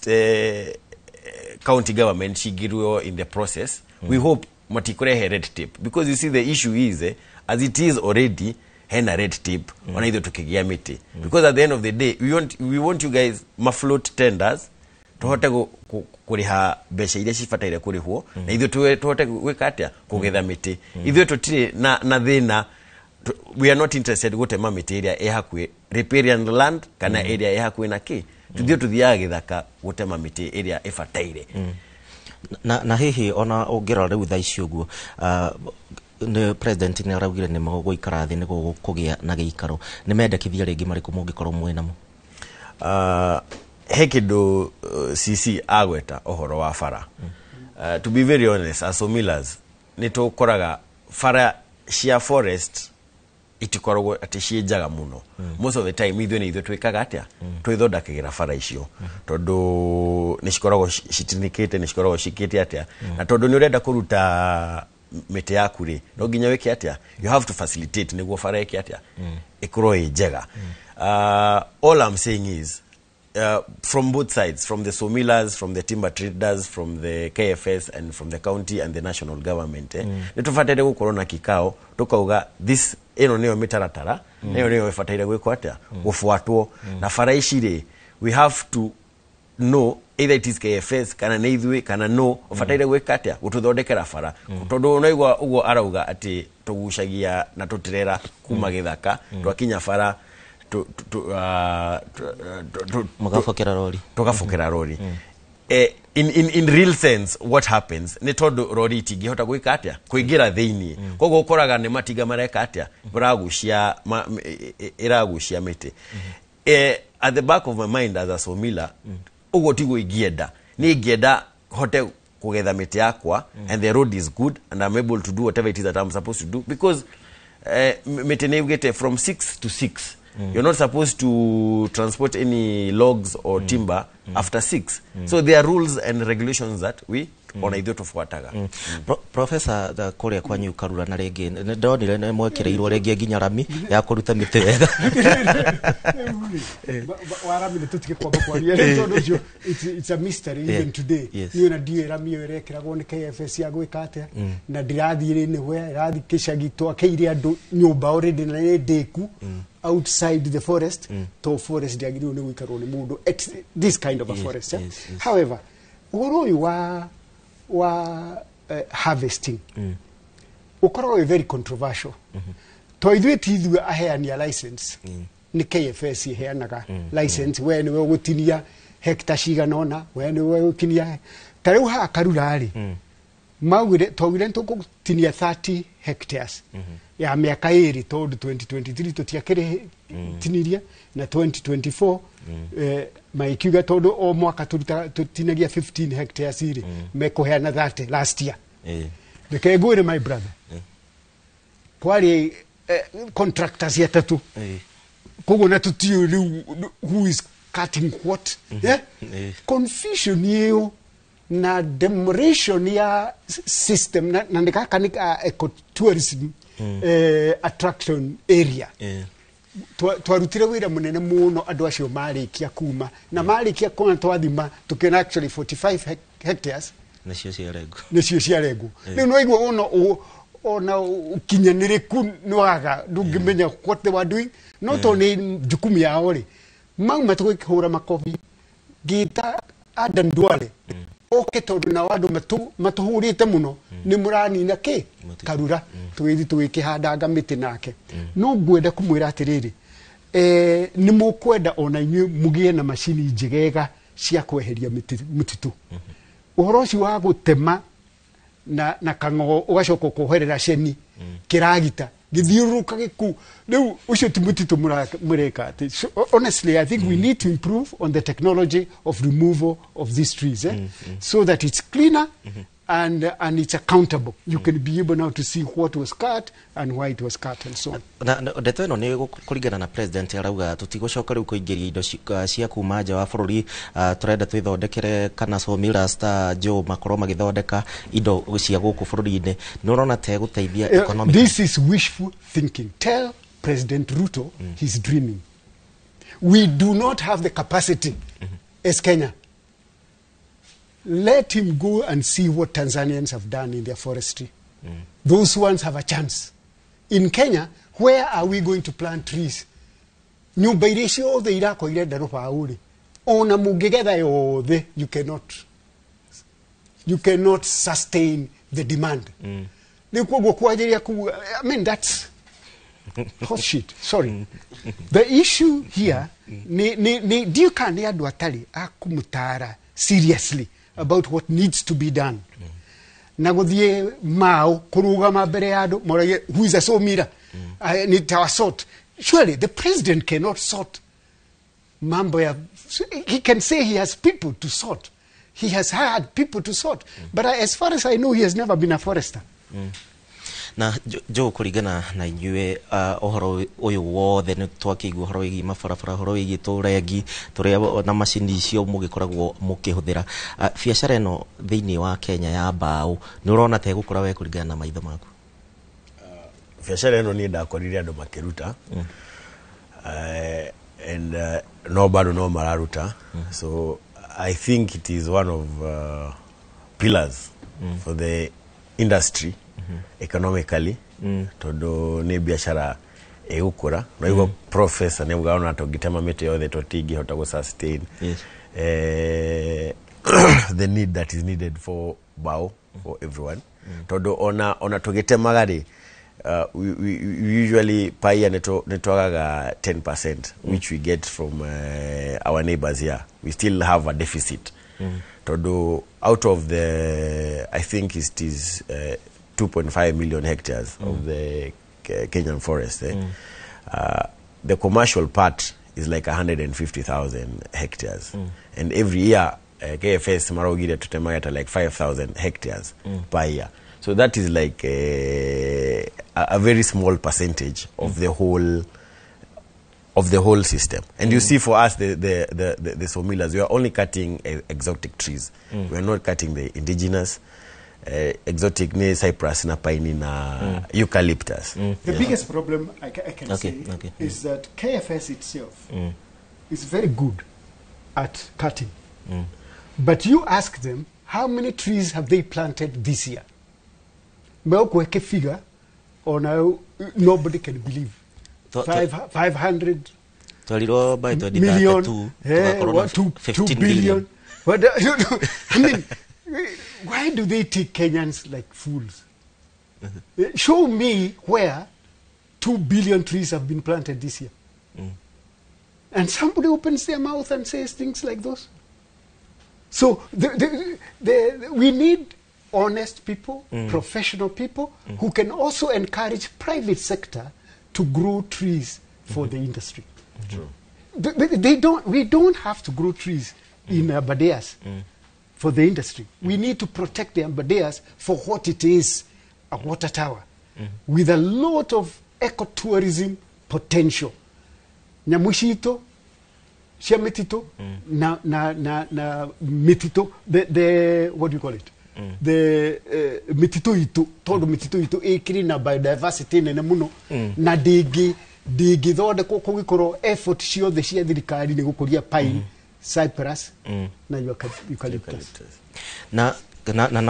county government shigirwo in the process. We hope matikurehe red tape, because you see the issue is as it is already hena red tape on either tukigia miti, because at the end of the day we want you guys mafloat tenders tuhote kuriha besha ile cifataire kurihwo na ithu tuhote gwika atia kugetha miti ithu tutire na thina. We are not interested gutema miti area ehakwe riparian land kana area ehakwe na ki tuthia githaka gutema miti area efataire. Na hihi ona ungirora riu tha icio guo ne president ni araugire ni mago ikara thi ni kugia na giikaro ni mendekithia ringi mariku mungikorwo mwena mu hekido CC agweta ohoro wa fara. To be very honest, as Somilas ni tukoraga fara cia forest itikoragwo ati cienjaga muno. Most of the time ithu twikaga atia twithondakigira fara icio tondu ni cikoragwo citinikite ni cikoragwo cikite atia na tondu ni urenda kuruta mete yaku ri no nginya weke atia, you have to facilitate niguo fara yake atia ikorwo njega. All I'm saying is from both sides, from the Somilas, from the timber traders, from the KFS and from the county and the national government nitufatire gukorwo na kikao tukauga this eno niyo mitaratara niyo niyo ifataire gwikwo atia gufuatwo na fara ici ri we have to know either it is KFS kana neithwe kana no ufataire gwika atia gututhondekera fara tondu noigwa ugo arauga ati tugucagia na tutirera kuma githaka twakinya fara tukafokera rori. In real sense what happens ni tondu rori itingihota gwika atia kuingira thiini koguo ukoraga ni matiga mareka atia iragucia miti. At the back of my mind as a Somila ugo tigo igienda ni igienda hote kugetha miti yakwa and the road is good and I'm able to do whatever it is that I'm supposed to do, because miti ni ugete from 6 to 6. You're not supposed to transport any logs or timber after 6. So there are rules and regulations that we ona ithu tufuataga. Professor the korea kwanyu karura na rege ndonire ne mwekireirwo rege nginya rami ya kuruta miti wega warami ne tutike kwa kwaria tondu it's a mystery even today. You na die rami yerekiragwo ni KFS ya gwikate na ndirathire ni we rathi kishagi twakeire andu nyumba already na ndeku outside the forest to forest diagiro ni wikarwo ni mundu this kind of a forest. However uhoro wa harvesting ukoragwo very controversial. To ithuĩ aheania license ni KFS iheanaga license we ni gutinia hectare cigana ona we ni gutinia tariu ha karura ri maugire togire tukutinia 30 hectares ya miaka iri tondu 2023 tutiakire tiniria na 2024 maikiuga tondu o mwaka tutinagia 15 hectares iri mekuheana 30 last year. The gwire my brother kwari contractors yatatu kogo na tutio who is cutting what confusion hiyo na demolition ya system na ndikakanika ecotourism attraction area twarutire wira munene muno andu acio marikia kuma na marikia kona twathima tukena actually 45 hectares nacio ciarengu riu no igwo ona ukinyaniriku nwaga ndungimenya what they were doing not only jukumu yao ri mauma tukihura makofi gita Adan Duale oke tondu na wandu matuhurite muno ni murani na ki karura twithi twikihanda miti nake no ngwenda kumwira atiriri ni mukwenda ona inyu mugie na machini njigega cia kweheria mititu uhoro ucio wa gutema na kango ugacoka kuherera ceni kiragita githiuruka giku riu ucio ti mutitu mureka ati honestly I think we need to improve on the technology of removal of these trees so that it's cleaner and it's accountable. You can be able now to see what was cut and why it was cut and so on. Na ndeto ino ni kuringana na president arauga tutigocoka riu kuingiria indo cia kuma nja wa bururi turenda twithondekere kana Somilas ta jo makorwo magithondeka indo cia guku bururi-ini ni urona te guteithia economic. This is wishful thinking. Tell President Ruto he's dreaming. We do not have the capacity as Kenya. Let him go and see what Tanzanians have done in their forestry. Those ones have a chance. In Kenya, where are we going to plant trees? Nyumba iria ciothe irako irenda rubauri. Ona mungigetha yothe, you cannot sustain the demand. I mean, that's hot shit. Sorry. The issue here, do you can hear Duatali akumutara seriously about what needs to be done? Nagodie Mao, Kurugama Bereado, Moraye, who is a Somira, need to sort. Surely the president cannot sort. Mambo, he can say he has people to sort. He has hired people to sort. But as far as I know, he has never been a forester. Na jo kurigana na inyue ohoro uyu wothe ni twakiigua horo igi mabarabara horo igi turegi turia na macini icio mugikoragwo mukihuthira biacara eno thiini wa Kenya ya mbao ni urona ta gukura we kurigana na maitho maku biacara eno ni ndakorire andu makiruta and no bado no mararuta so I think it is one of pillars for the industry economically todo ne biashara eukura no igo professor ne ugaona togitema mete yothe totigi hota go sustain the need that is needed for bao for everyone todo ona togitema gari we usually pay netwagaga 10% which we get from our neighbors here. We still have a deficit todo out of the I think it is 2.5 million hectares of the Kenyan forest. The commercial part is like 150,000 hectares. And every year, KFS Marogida to Temagata like 5,000 hectares per year. So that is like a very small percentage of the whole system. And you see for us, the sawmillers, we are only cutting exotic trees. We are not cutting the indigenous. Exotic ne cypress na pine na eucalyptus. The biggest problem I can say is that KFS itself is very good at cutting. But you ask them, how many trees have they planted this year? Meokweke figure or now nobody can believe. 500 million, 2 billion. What, I mean, why do they take Kenyans like fools? Show me where 2 billion trees have been planted this year. And somebody opens their mouth and says things like those. So we need honest people, professional people, who can also encourage private sector to grow trees for the industry. We don't have to grow trees in Abadeas for the industry. We need to protect the Abadeas for what it is, a water tower, with a lot of ecotourism potential. Nyamushito, Shiametito, na Metito, the what do you call it? The Metito ito, todo Metito ito, ekiri na biodiversity na muno, na digi thoda koko gikoro effort shio the shia thirikari ni gukuria pine, cypress, na eucalyptus. Na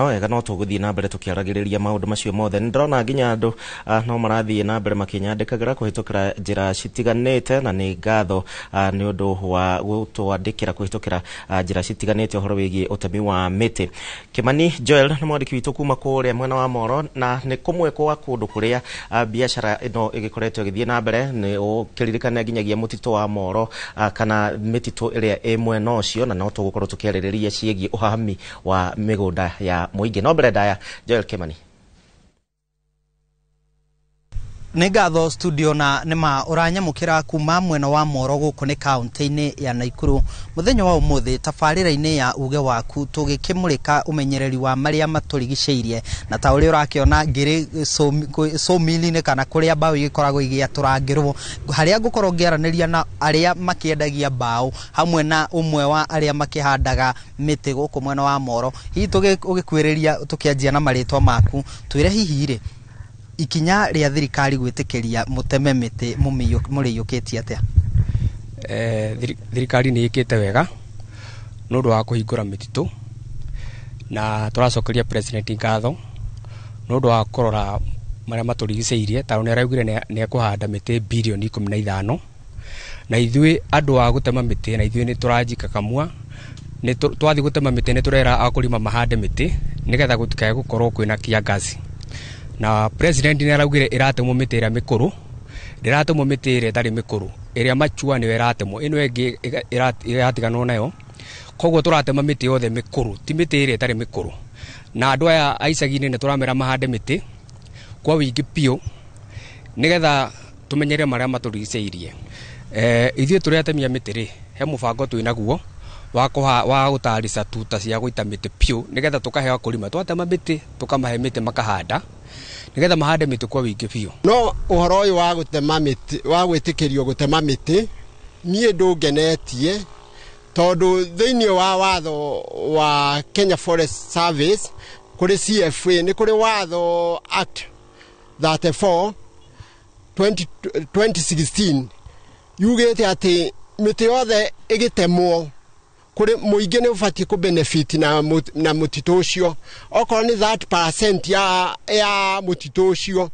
wega no tuguthii na mbere tukiaragiriria maundu macio mothe ndrona nginya andu no marathii na mbere makinyandikagira kuhitukira njira citiganite na ni ngatho ni undu wa gutwandikira kuhitukira njira citiganite uhoro wigie utemi wa miti. Kimani Joel ni mwandiki witu kuma kuria mwena wa Moro na ni kumwe kwa kundu kuria biashara ino igikoretwo igithii na mbere ni ukiririkana nginyagia mutito wa Moro kana mitito iria imwe no cio na no tugukorwo tukiaririria ciegie uhami wa migunda ya muingi no mbere daya Joel Kimani Negatho studio na nema uranyamukira kuma mwena wa Moro guku ni county-ini ya Naikuru muthenya wa umuthi tafarira-ini ya uge waku tugikimurika umenyereri wa maria maturigiceirie na ta uri urakiona ngiri so mili-ini kana kuria mbao igikoragwo igiaturangirwo haria ngukorwo ngiaraniria na aria makiendagia mbao hamwe na umwe wa aria makihandaga miti guku mwena wa Moro hihi tugikwiriria tukianjia na maritwa maku twire hihi ri ikinya ria thirikari gwitikiria muteme miti muriyukitie atia? thirikari nĩ ĩkĩte wega nĩ ũndũ wa kũhingũra mĩtitũ na tũracokeria president ngatho nĩ ũndũ wa kũrora marĩa matũrigicĩirie tondũ nĩ araugire nĩ ekũhanda mĩtĩ bilioni 15 na ithuĩ andũ a gũtema mĩtĩ na ithuĩ nĩ tũranjika kamua nĩ twathi gũtema mĩtĩ nĩ tũrera akũrima mahande mĩtĩ nĩgetha gũtikae gũkorwo kwĩna kiangazi na president nĩ araugire ĩratemwo mĩtĩ ĩrĩa mĩkũrũ ndĩratemwo mĩtĩ ĩrĩa ĩtarĩ mĩkũrũ ĩrĩa machua nĩyo ĩratemwo ĩno ĩngĩ ĩratiganwo nayo koguo tũratema mĩtĩ yothe mĩkũrũ ti mĩtĩ ĩrĩa ĩtarĩ mĩkũrũ na andũ aya a icagi-inĩ nĩ tũramera mahande mĩtĩ kwa wĩingĩ piũ nĩgetha tũmenyere marĩa matũrigicĩirie ithuĩ tũrĩa atemia mĩtĩ rĩ he mũbango twĩnaguo wa gũtaarica tuta cia gũita mĩtĩ piũ nĩgetha tũkaheo kũrima twatema mĩtĩ tũkamahe mĩtĩ makahanda nĩgetha mahande mĩtĩ kwa wĩingĩ piũ no ũhoro ũyũ wa gũtema mĩtĩ wa gwĩtĩkĩrio gũtema mĩtĩ niĩ ndũngenetie tondũ thĩinĩ wa watho wa Kenya Forest Service kũrĩ CFA nĩ kũrĩ watho Act 34 2016 yugĩte atĩ mĩtĩ yothe ĩgĩtemwo kũrĩ mũingĩ nĩ ũbatiĩ kũbenefit na mũtitũ ũcio okorwo nĩ 30% ya mũtitũ ũcio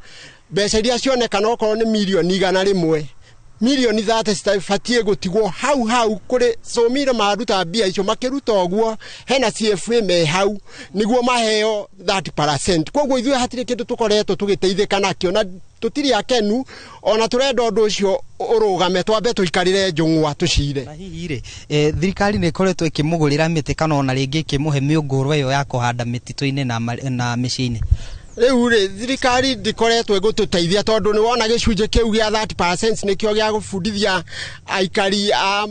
mbeca iria cionekana okorwo nĩ milioni 100 milioni 30 citabatie gũtigwo hau kũrĩ somira maruta mbia icio makĩruta ũguo hena CFA me hau nĩguo maheo 30%. Koguo ithuĩ hatirĩ kĩndũ tũkoretwo tũgĩteithĩka nakĩo na tũtirĩ akenu ona tũrenda ũndũ ũcio ũrũgame twambe tũikarĩre njũng'wa tũcire. Na hihi rĩ thirikari nĩ ĩkoretwo ĩkĩmũgũrĩra mĩtĩ kana ona rĩngĩ ĩkĩmũhe mĩũngũrwa ĩyo ya kũhanda mĩtitũ-inĩ na mĩciĩ-inĩ? Rĩu rĩ thirikari ndikoretwo ĩgũtũteithia tondũ nĩ wona gĩcunjĩ kĩu gĩa 30% nĩkĩo gĩa gũbundithia aikari a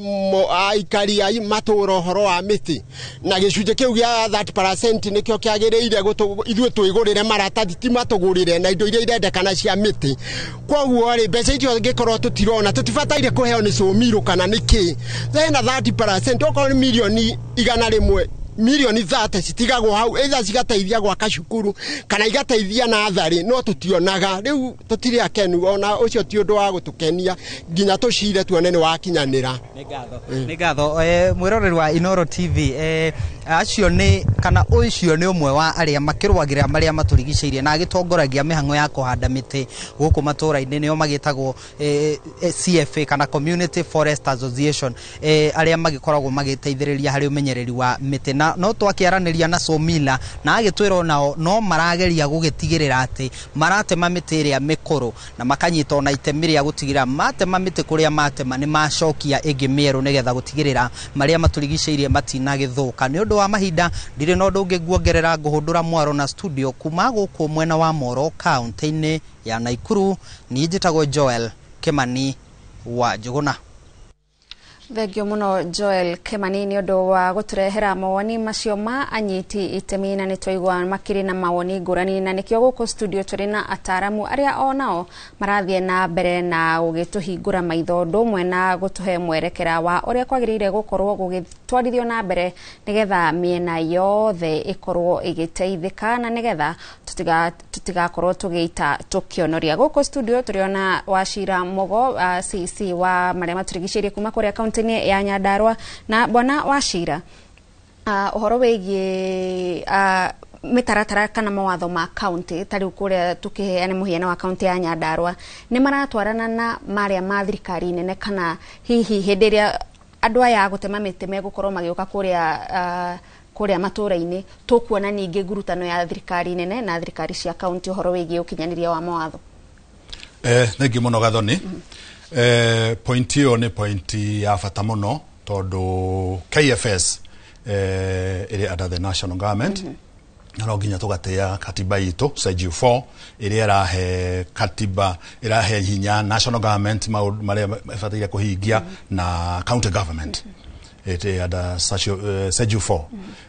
matũũra ũhoro wa mĩtĩ na gĩcunjĩ kĩu gĩa 30% nĩkĩo kĩagĩrĩire ithuĩ twĩgũrĩre maratathi ti matũgũrĩre na indo iria irendekana cia mĩtĩ. Koguo rĩ mbeca icio ngĩkorwo tũtirona tũtibataire kũheo nĩ Somirũ kana nĩkĩ hena 30% okorwo nĩ milioni 100 milioni 30 citigagwo hau either cigateithia gwaka cukuru kana igateithia na athari no tutionaga riu tutiri akenu ona ucio ti undu wa gutukenia nginya tucire tuone ni wakinyanira. Nĩ ngatho mwiroreri wa Inoro TV acio ni kana ucio ni umwe wa aria makirwagira maria maturigiceirie na agitongoragia mihango ya kuhanda miti guku matũra-inĩ nio magitagwo CFA kana Community Forest Association aria magikoragwo magiteithĩrĩria harĩ umenyereri wa miti no twakiaranĩria na Somila na agĩtwĩra nao no marageria gũgĩtigĩrĩra atĩ maratema mĩtĩ ĩrĩa mĩkũrũ na makanyita ona itemi rĩa gũtigĩrĩra matema mĩtĩ kũrĩa matema nĩ macokia ĩngĩ mĩerũ nĩgetha gũtigĩrĩra marĩa matũrigicĩirie matinagĩthũka. Nĩ ũndũ wa mahinda ndirĩ na ũndũ ũngĩ nguongerera ngũhũndũra mwaro na studio kuma gũkũ mwena wa Moro kaunti-inĩ ya Naikuru. Niĩ njĩtagwo Joel Kimani wa Njuguna. Thengio muno Joel Kimani nĩ ũndũ wa gũtũrehera mawoni macio ma anyiti itemi na nĩ twaigua makĩrĩ na mawoni ngũrani na nĩkĩo gũkũ studio tũrĩ na ataaramu arĩa onao marathiĩ na mbere na gũgĩtũhingũra maitho ũndũ ũmwe na gũtũhe mwerekera wa ũrĩa kwagĩrĩire gũkorwo gũgĩtwarithio na mbere nĩgetha mĩena yothe ĩkorwo ĩgĩteithĩka na nĩgetha tutigakorwo tũgĩita tũkĩonoria. Gũkũ studio tũrĩona Wachira Mogo CC wa marĩa maturigicĩirie kuma kũrĩa kaunti ya Nyandarua na bwana Wachira uhoro wĩgiĩ mitaratara kana mawatho ma kaunti tari kũrĩa tukiheana mũhiano wa kaunti ya Nyandarua nĩ maratwarana na marĩa ma thirikari nene kana hihi hĩndĩ ĩrĩa andũ aya gũtema mĩtĩ megũkorwo magĩũka kũrĩa matũra-inĩ tũkuona ningĩ ngurutano ya thirikari nene na thirikari cia kaunti uhoro wĩgiĩ ũkinyanĩria wa mawatho? Thengi mũno Gathoni. Point hiyo ni point ya bata muno tondu KFS iri under the national government no nginya tugatea katiba itu schedule 4 iri irahe katiba irahe hinya national government maria mabataire kuhingia na county government under schedule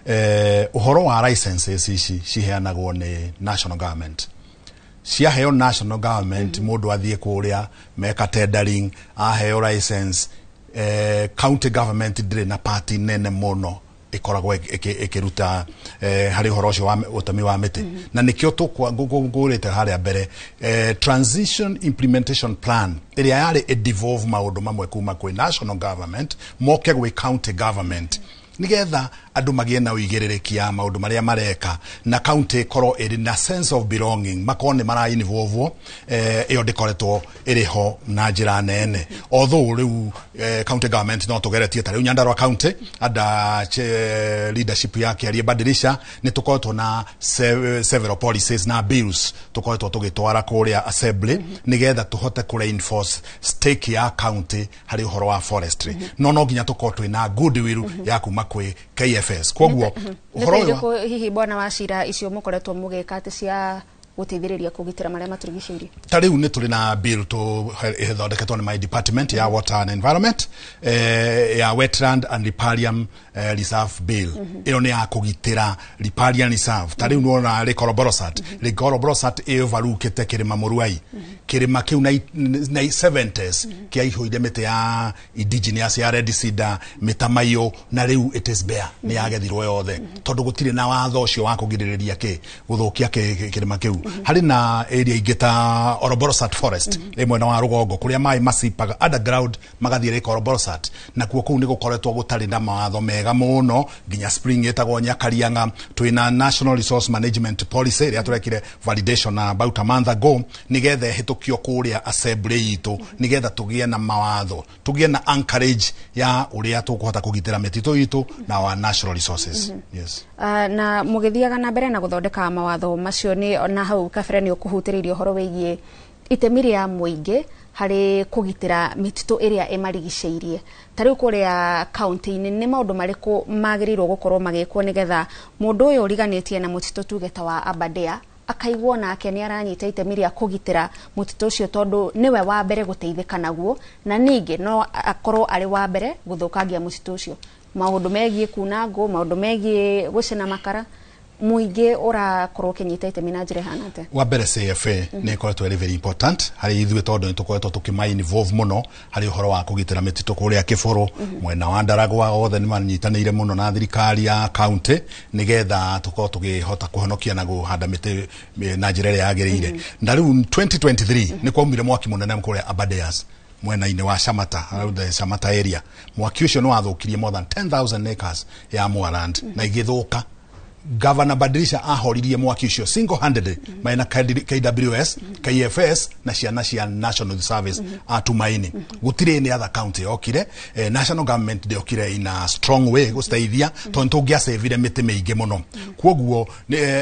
4 uhoro wa licenses ici ciheanagwo ni national government ciaheo national government mundu athie kuria meka tendering aheo license county government ndire na party nene muno ikoragwo ikiruta hari horo ucio wa utami wa miti na nikio ngurite haria mbere transition implementation plan iria yari devolve maundu mamwe kuma kwi national government moke gwi county government nigetha andu magie na uigiririkia ya maundu maria mareka na county koro iri na sense of belonging makone mara involve iyo ndikoretwo iriho na njira nene although riu county government no tugeretie tari Nyandarua county ada leadership yake aliyebadilisha ni tukoretwo na several policies na bills tukoretwo tugitwara kuria assembly nigetha tuhote ku reinforce stake ya county hari uhoro wa forestry no nginya tukoretwo na goodwill ya kuma kwi KFS kogwo uhoro hihi bwana wa cira icio mukoretwo mugeka ati cia gutithiriria kugitira maria maturigiceirie tariu ni tuli na bill to thondeketwo ni my department ya water and environment ya wetland and riparian reserve bill iyo ni ya kugitira riparian reserve tariu no na Lekoroborosat evarukete kirima Muruai kirima kiu na 70s kia ihoide mete ya indigenous ya red cedar metamayo na riu it is bare ni yagethirwo yothe tondu gutire na watho ucio wa kugiririria guthukia kirima kiu hari na area igeta Oroborosat forest imwe na wa rugongo kuria mai masipaga underground magathie Lekoroborosat na kuo kuu ni gukoretwo gutari na mawatho mega muno nginya spring etagwo Nyakarianga twina national resource management policy ria turekire validation about a month ago nigethe hitukio kuria assembly itu nigetha tugie na mawatho tugie na anchorage ya uria tukuhota kugitira metitu itu na wa national resources yes na mugithiaga na mbere na guthondeka mawatho macio ni na hau kabere ni ukuhutiririo horo wigie itemi ya muingi hari kugitira mititu iria emarigiceirie tariu kuria county ni maundu mariku magirirwo gukorwo magekwo nigetha mundu uyu uriganitie na mutitu tugeta wa Aberdare akaigwo nake ni aranyita itemi ria kugitira mutitu ucio tondu niwe wa mbere guteithika naguo na ningi no akorwo ari wa mbere guthukangia mutitu ucio maundu megie kunango maundu megie gucina makara muingi ora korwo kinyita itemi na njire hanate wa mbere CFA ni koretwo very important hari ithuĩ tondu ni tukoretwo tukima involve muno hari uhoro wa kugitira mititu kuria Kiburu mwena wa Ndaragwa othe ni manyitanĩire muno na thirikari ya county nigetha tukorwo tugihota kuhonokia na guhanda miti na njira ĩrĩa yagĩrĩire na riu 2023 ni kwaumire mwaki munene kuria Aberdare mwena-inĩ wa Shamata around the Shamata area mwaki ucio ni wathukirie more than 10,000 acres ya moorland na igithuka Governor Badilisha ahoririe mwaki ucio single handed maina KWS KFS na cia National Service atumaini gutire ni other county okire national government de okire in a strong way gusteithia tonto gia sevire miti meige muno kwoguo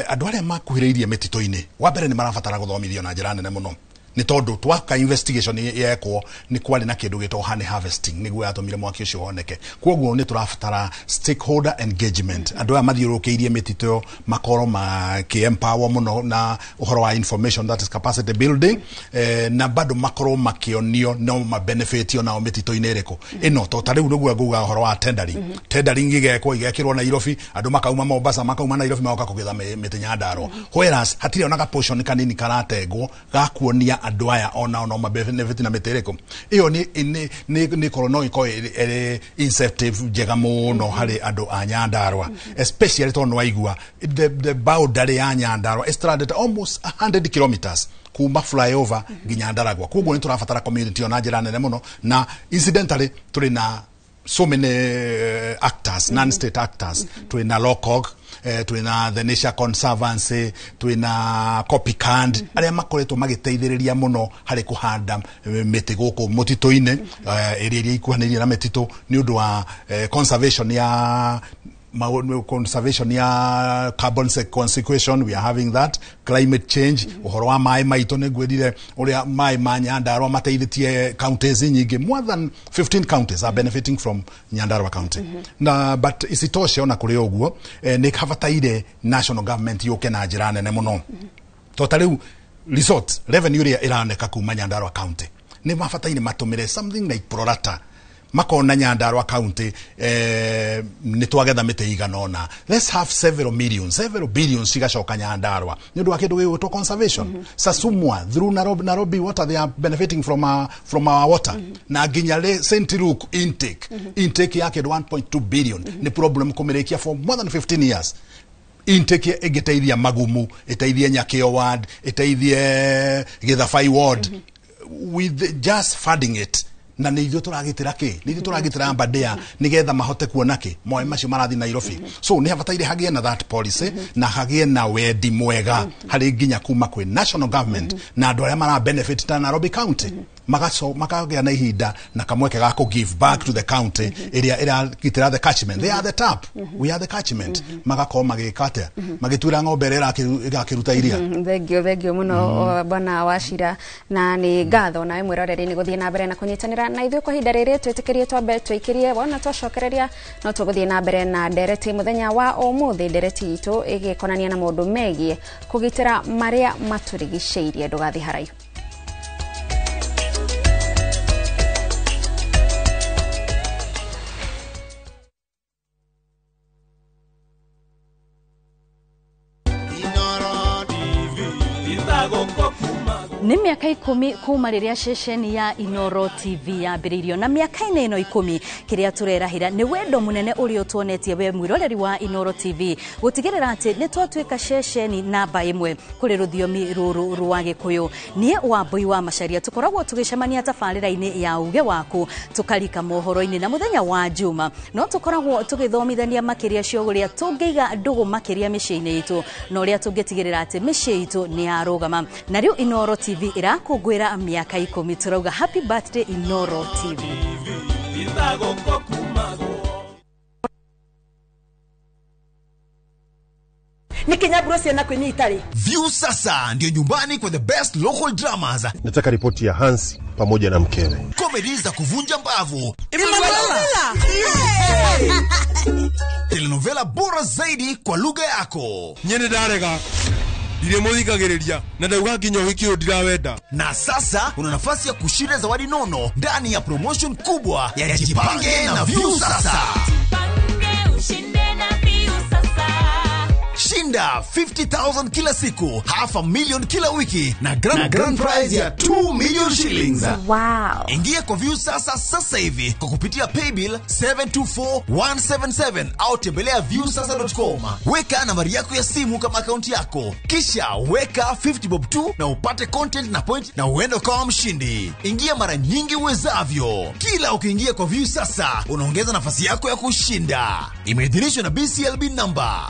andu aria makuhiriirie mitito-ini wa mbere ni marabatara guthomithio na njira nene muno ni tondu twaka investigation yekwo ni kwari na kindu gitwo honey harvesting niguo yatumire mwaki ucio woneke kwoguo ni turabatara stakeholder engagement andu aya mathiurukiirie mitito makoro empower muno na uhoro wa information that is capacity building na bado makoro makionio no ma benefit yo na mitito inereko ino to tariu niguo nguga uhoro wa tendering igekwo igekirwo na Nairobi andu makauma Mombasa makauma Nairobi magoka kugitha miti Nyandarua whereas hatire ona portion kanini karategwo gakuonia andu aya ona ma benefit na mitereko iyo ni korono iko incentive jega muno hari andu a Nyandarua especially tondu waigua the boundary ya Nyandarua is stranded almost 100 kilometers kuma flyover nginya Ndaragwa kwoguo ni turabatara community ona njira nene muno na incidentally turi na so many actors non-state actors twina LOCOG twina the Nature Conservancy twina Copycand aria makoretwo magiteithiriria muno hari kuhanda miti guku mutito-ini iria ikuhanĩrĩirie na mititu ni undu wa conservation ya carbon sequestration we are having that climate change uhoro wa mai maito ne gwedire uria mai ma Nyandarua mateithitie counties nyingi more than 15 counties are benefiting from Nyandarua county na but isitoshe ona kuri oguo ni kabataire national government yoke na njira nene muno to tariu resort revenue ria iraneka kuma Nyandarua county ni mabataire matumire something like prorata makona Nyandarua County ni twagetha mite iganona. Let's have several billions cigacoka Nyandarua ni undu wa kindu gigwitwo conservation. Sasumwa through Nairobi water, they are benefiting from our water. Na nginya St. Luke intake yake 1.2 billion ni problem kumirekia for more than 15 years. Intake egeteithia Magumu, eteithia Nyakio ward, eteithia Githabai ward, with just funding it. Na ni ithuĩ tũragitĩra kĩ? Ni ithuĩ tũragitĩra Aberdare nigetha mahote kuona kĩ? Moe macio marathi Nairobi. So ni habataire hagie na that policy na hagie na wendi mwega harĩ nginya kuma kwĩ national government na andũ arĩa mara benefit ta Nairobi County makagĩa na ihinda na kamweke ga ku give back to the county ĩrĩa gitĩra the catchment. They are the tap, we are the catchment. Magakorwo magĩkate magĩtura ng'ombe ĩrĩa ĩgakĩruta iria. Thengio mũno bwana Wachira, na nĩ ngatho nawe mwĩroreri nĩ gũthiĩ na mbere na kũnyitanĩra na ithuĩ kwa ihinda rĩrĩ twĩtĩkĩrie twambe twĩkĩrie wona twacokereria no tũgũthiĩ na mbere na ndereti mũthenya wa ũmũthĩ. Ndereti itũ ĩgĩkonania na maũndũ megiĩ kũgitĩra marĩa matũrigicĩirie. Ndũgathiĩ haraihu. Nĩ miaka 10 kuma rĩrĩa ceceni ya Inoro TV yambĩrĩirio, na miaka-inĩ ĩno 10 kĩrĩa tũrerahĩra nĩ wendo mũnene ũrĩa tuonetie we mwĩroreri wa Inoro TV gũtigĩrĩra atĩ nĩ twatuĩka ceceni namba 1 kũrĩ rũthiomi rũrũ rwa Gĩkũyũ. Niĩ Wambui wa Macharia tũkoragwo tũgĩcemania tabarĩra-inĩ ya uge waku, tũkarika mohoro-inĩ na mũthenya wa Juma, no tũkoragwo tũgĩthomithania makĩria cio ũrĩa tũngĩiga ndũgũ makĩria mĩciĩ-inĩ itũ na ũrĩa tũngĩtigĩrĩra atĩ mĩciĩ itũ nĩ yarũgama. Na rĩu Inoro TV irakũngũĩra miaka 10. Turauga happy birthday Inoro TV. View sasa ndio nyumbani kwa the best local dramas. Nataka ripoti ya Hans pamoja na mkewe. Comedy za kuvunja mbavu. Telenovela bora zaidi kwa lugha yako. Nyene darega ndiremuthikagiriria na ndauga nginya wiki ndirawenda. Na sasa una nafasi ya kushinda zawadi nono ndani ya promotion kubwa ya Jipange na View sasa. Shinda 50,000 kila siku, $500,000 kila wiki na grand prize ya 2 million shillings. Wow. Ingia kwa View sasa hivi kwa kupitia paybill 724177 au tembelea viewsasa.com. Weka nambari yako ya simu kama akaunti yako, kisha weka 50 bob tu na upate content na point na uende kwa mshindi. Ingia mara nyingi uwezavyo. Kila ukiingia kwa View sasa unaongeza nafasi yako ya kushinda. Imeidhinishwa na BCLB number.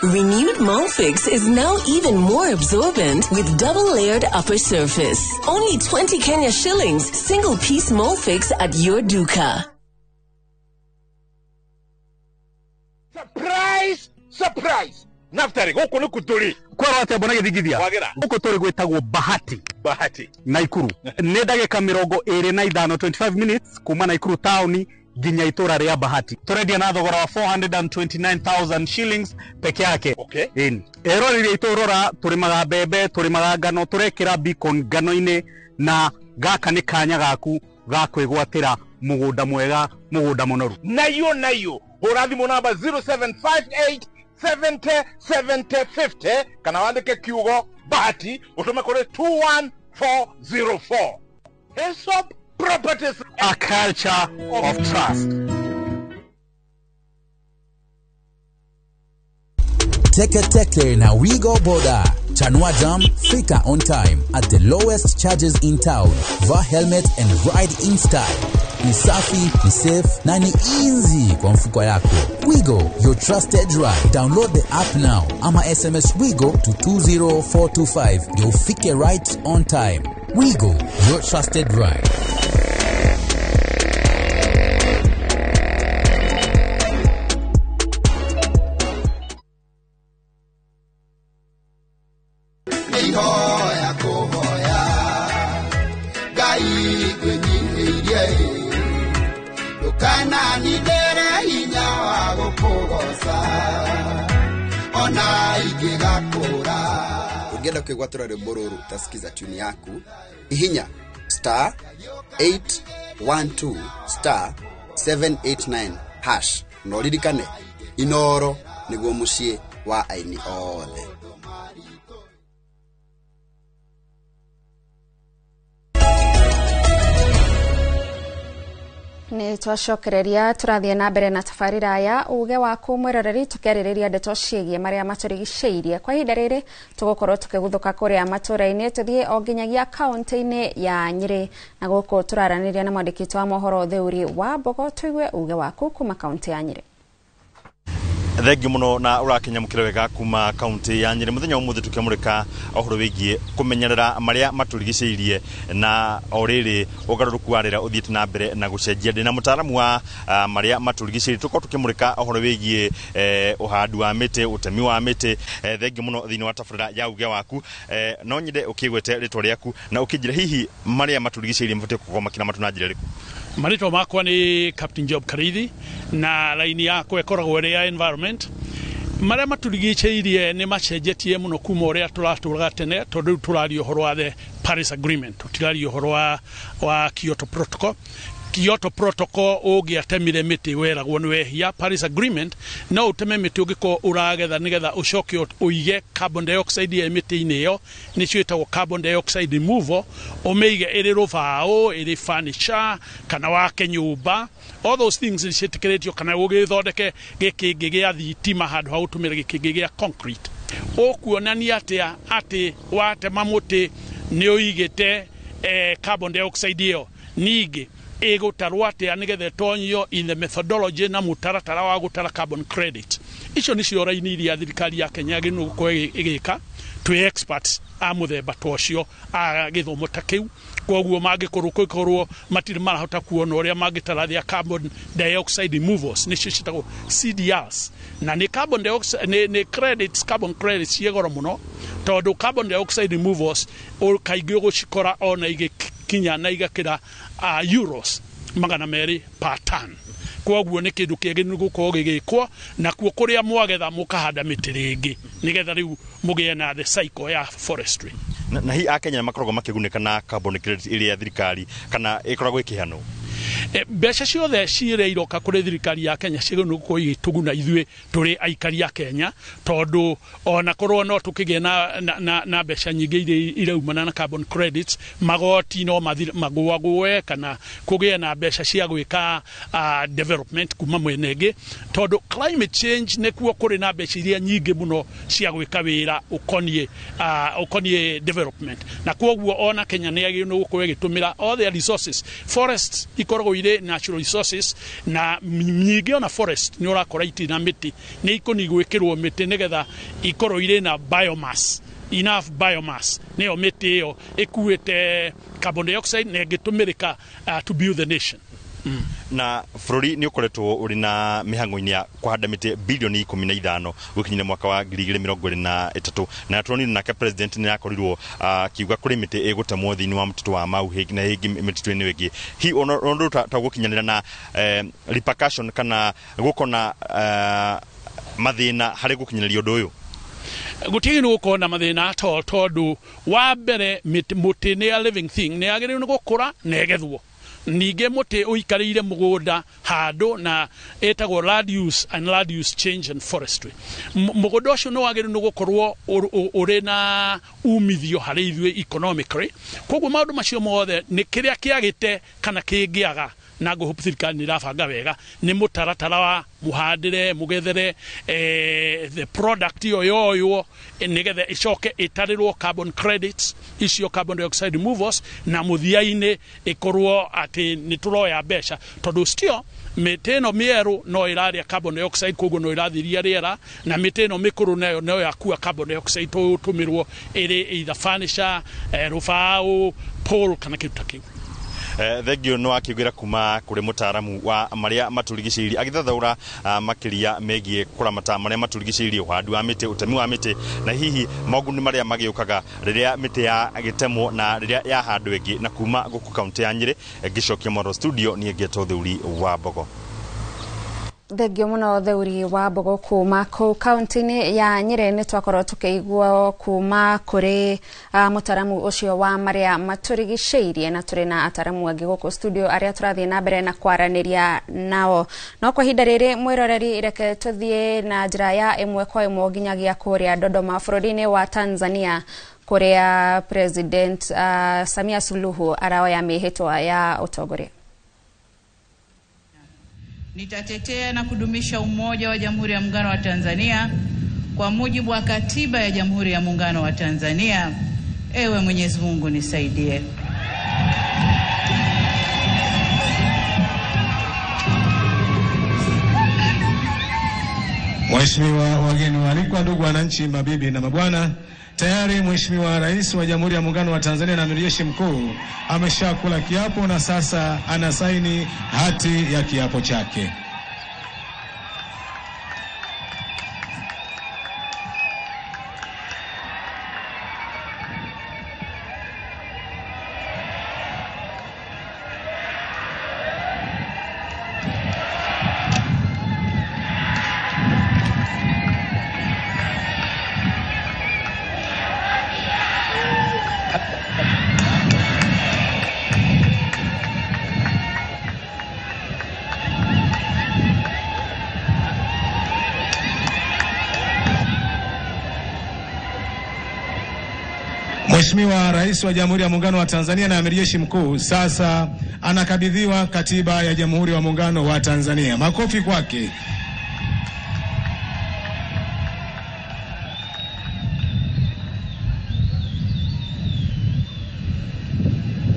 Renewed Molfix is now even more absorbent with double-layered upper surface. Only 20 Kenya shillings, single-piece Molfix at your duka. Surprise! Surprise! Naftari, gũkũ nĩ kũtũrĩ. Kwara atĩa mbona gĩthigithia? Gũkũ tũrĩ gwĩtagwo Bahati. Naikuru. Nĩ ndagĩka 25 25 minutes kuma Naikuru town nginya itũra rĩa Bahati. Tũrendia na thogora wa 429,000 shillings peke yake. Okay. Ero rĩrĩa itũrora tũrĩmaga mbembe, tũrĩmaga ngano, tũrekĩra beacon ngano-inĩ, na gaka nĩ kanya gaku ga kwĩgwatĩra mũgũnda mwega, mũgũnda mũnoru. Nayo. Hũra thimũ namba 0758 70 kana wandike kiugo Bahati utume kule 21404. Hesop Properties, a culture of trust. Teke na Wigo Boda. Chanua Jam, fika on time at the lowest charges in town. Vaa helmet and ride in style. Ni safi, ni safe, na ni easy kwa mfuko yako. Wigo, your trusted ride. Download the app now. Ama SMS Wigo to 20425. You'll fike right on time. Wigo, your trusted ride. Kana nidere hinya wa gukugosa ona Ungenda kwigwatura rwimbo ruru utasikiza tune yaku ihinya *812*789# no ririkane Inoro niguo mucii wa aini othe. Ni twacokereria turathie na mbere na tafarira ya uge waku mweroreri tukeririria ndeto ciigie maria maturigiceirie. Kwa ihinda riri tugukorwo tukiguthuka kuria matura-ini tuthie o nginyagia kaunti-ini ya Nyeri na guku turaraniria na mwandiki wa mohoro Theuri wa Mbogo tuigue uge waku kuma kaunti ya Nyeri. Thengi muno na urakinya mukire wega kuma kaunti ya Nyeri muthenya umuthi tukimurika ohoro wigie kumenyerera maria maturigiceirie na oriri ugaruruku warira uthiite na mbere na gucenjia ndina mutaramu wa maria maturigiceirie tuko tukimurika ohoro wigie uhandu wa miti utemi wa miti. Thengi muno thini wa tafarira ya uge waku no nyinde ukigwete ritwa riaku na ukijira hihi maria maturigiceirie mfute kugoma kina matuna njira riku. Marito makwa ni Captain Job Karithi na laini yako ekoragwo ri ya environment. Maria maturigiceirie ni macenjetie muno kuma uria turaturaga tene tondu turario horo wa the Paris Agreement, turario horo wa Kyoto Protocol. Kyoto Protocol ugiatemire miti weragwo ni wehia. Paris Agreement no uteme miti ugiko uragetha nigetha ucoke uige carbon dioxide ya miti-ini iyo nicio itagwo carbon dioxide removal, umeige iri rubao, iri furniture kana wake nyumba. All those things nicitikiritio kana ugithondeke gikingi gia thitima handu ha utumire gikingi gia concrete. Ukuonania ati watema muti ni uigite carbon dioxide iyo ningi egotarwo atia nigethe tonyo in the methodology na mutaratara wa gutara carbon credit. Icio nicio raini iria thirikari ya Kenya ginu gukorwo igika twi experts a muthemba tocio a githomo ta kiu koguo mangikorwo matiri marahota kuona uria mangitarathia carbon dioxide removals nicio citagwo CDRs na ni carbon dioxide ni credits, carbon credits yegoro muno tondu carbon dioxide removals kaingi gucikora ona igikinya na igakira euros $200 per ton. Koguo ni kindu kiegi ni gukorwo gigikwo na kuo kuria mwagetha mukahanda miti ringi nigetha riu mugie na the cycle ya forestry. Na hi Akenya makoragwo makigunika na carbon credit iria thirikari kana ikoragwo ikihano. Mbeca ciothe ciire iroka kuri thirikari ya Kenya cigo nuko igituguna ithwe turi aikari ya Kenya tondu ona korwo no tukigie na mbeca nyingi iraumana na carbon credits magoti no magwagwe kana kugie na mbeca cia gwika development kuma mwenege tondu climate change ne kuo kuri na mbeca iria nyingi muno cia gwika wira ukonie development na koguo ona Kenya ne yagi no gukorwo igitumira all the resources. Forests ikoragwo ire natural resources na nyingi ona forest ni urakora iti na miti ni ikoni gwikirwo miti nigetha ikorwo ire na biomass, enough biomass ne miti iyo ikuite carbon dioxide na gitumirika to build the nation. Na bururi ni ukoretwo uri na mihango-ini ya kuhanda miti bilioni 15 gukinyira mwaka wa 2023 na turonire nake president ni akorirwo kiuga kuri miti egutemwo thini wa mtito wa Mau na hingi mititu-ini wingi hi ondo ta gukinyanira na repercussion kana gukona mathina hari gukinyiriria undu uyu. Gutigi ni gukona mathina tondu wa mbere muti ni a living thing ni agire ni gukura na egethwo nige muti uikarire mugunda handu na etagwo land use and land use change and forestry. Mugunda ucio no wagire no gukorwo uri na umithio hari ithwe economically koguo maundu macio mothe ni kiria kiagite kana kingiaga na go thirikari ni rafanga wega ni mutaratara wa muhandire mugethere the product yoyo nigethe icoke itarirwo carbon credits icio carbon dioxide removals na muthiaine ikorwo ati ni turoya mbeca tondu stio meteno mieru no iraria carbon dioxide koguo no irathiria riera na meteno mikuru nayo no yakua carbon dioxide to tumirwo iri either furniture rufao pole kana kitu takiu. Thegio no akigira kuma kuri mutaramu wa maria maturigiciri agithathaura makiria megie kuramata maria maturigiciri uhandu wa miti utemi wa miti na hihi moguni maria magiukaga riria miti ya agitemwo na riria ya handu ingi na kuma guku kaunti ya Nyeri gicokia Moro studio ni Geto Theuri wa Mbogo. thengio muno theuri wa Mbogo kuma ku kaunti-ini ya Nyeri ni twakorwo tukiigua kuma kuri mutaramu ucio wa maria maturigiceirie na turi na ataramu angi guku studio aria turathie na mbere na kwaraniria nao no kwa hinda riri mwiroreri ireke tuthie na njira ya imwe kwa imwe nginyagia kuria Dodoma bururi-ini wa Tanzania kuria President Samia Suluhu araoya mihitwa ya utongoria. Nitatetea na kudumisha umoja wa Jamhuri ya Muungano wa Tanzania kwa mujibu wa Katiba ya Jamhuri ya Muungano wa Tanzania. Ewe Mwenyezi Mungu nisaidie. Mheshimiwa wageni waalikwa, ndugu wananchi, mabibi na mabwana, tayari Mheshimiwa Rais wa Jamhuri ya Muungano wa Tanzania na Amiri Jeshi Mkuu ameshakula kiapo na sasa anasaini hati ya kiapo chake. Mheshimiwa Rais wa Jamhuri ya Muungano wa Tanzania na Amiri Jeshi Mkuu sasa anakabidhiwa Katiba ya Jamhuri ya Muungano wa Tanzania. Makofi kwake.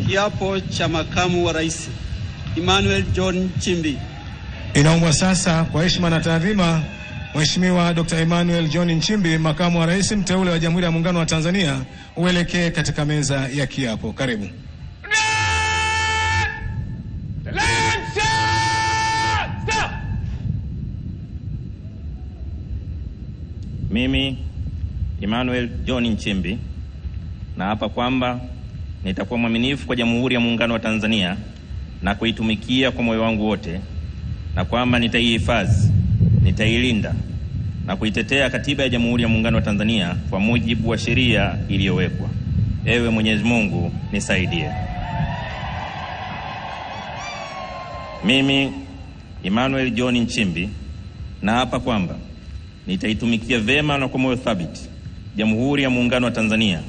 Kiapo cha Makamu wa Rais Emmanuel John Nchimbi. Inaombwa sasa kwa heshima na taadhima Mheshimiwa Dr. Emmanuel John Nchimbi, Makamu wa Rais mteule wa Jamhuri ya Muungano wa Tanzania, uelekee katika meza ya kiapo. Karibu. Mimi Emmanuel John Nchimbi naapa kwamba nitakuwa mwaminifu kwa Jamhuri ya Muungano wa Tanzania na kuitumikia kwa moyo wangu wote, na kwamba nitaihifadhi, nitailinda na kuitetea Katiba ya Jamhuri ya Muungano wa Tanzania kwa mujibu wa sheria iliyowekwa. Ewe Mwenyezi Mungu nisaidie. Mimi Emmanuel John Nchimbi naapa kwamba nitaitumikia vema na kwa moyo thabiti Jamhuri ya Muungano wa Tanzania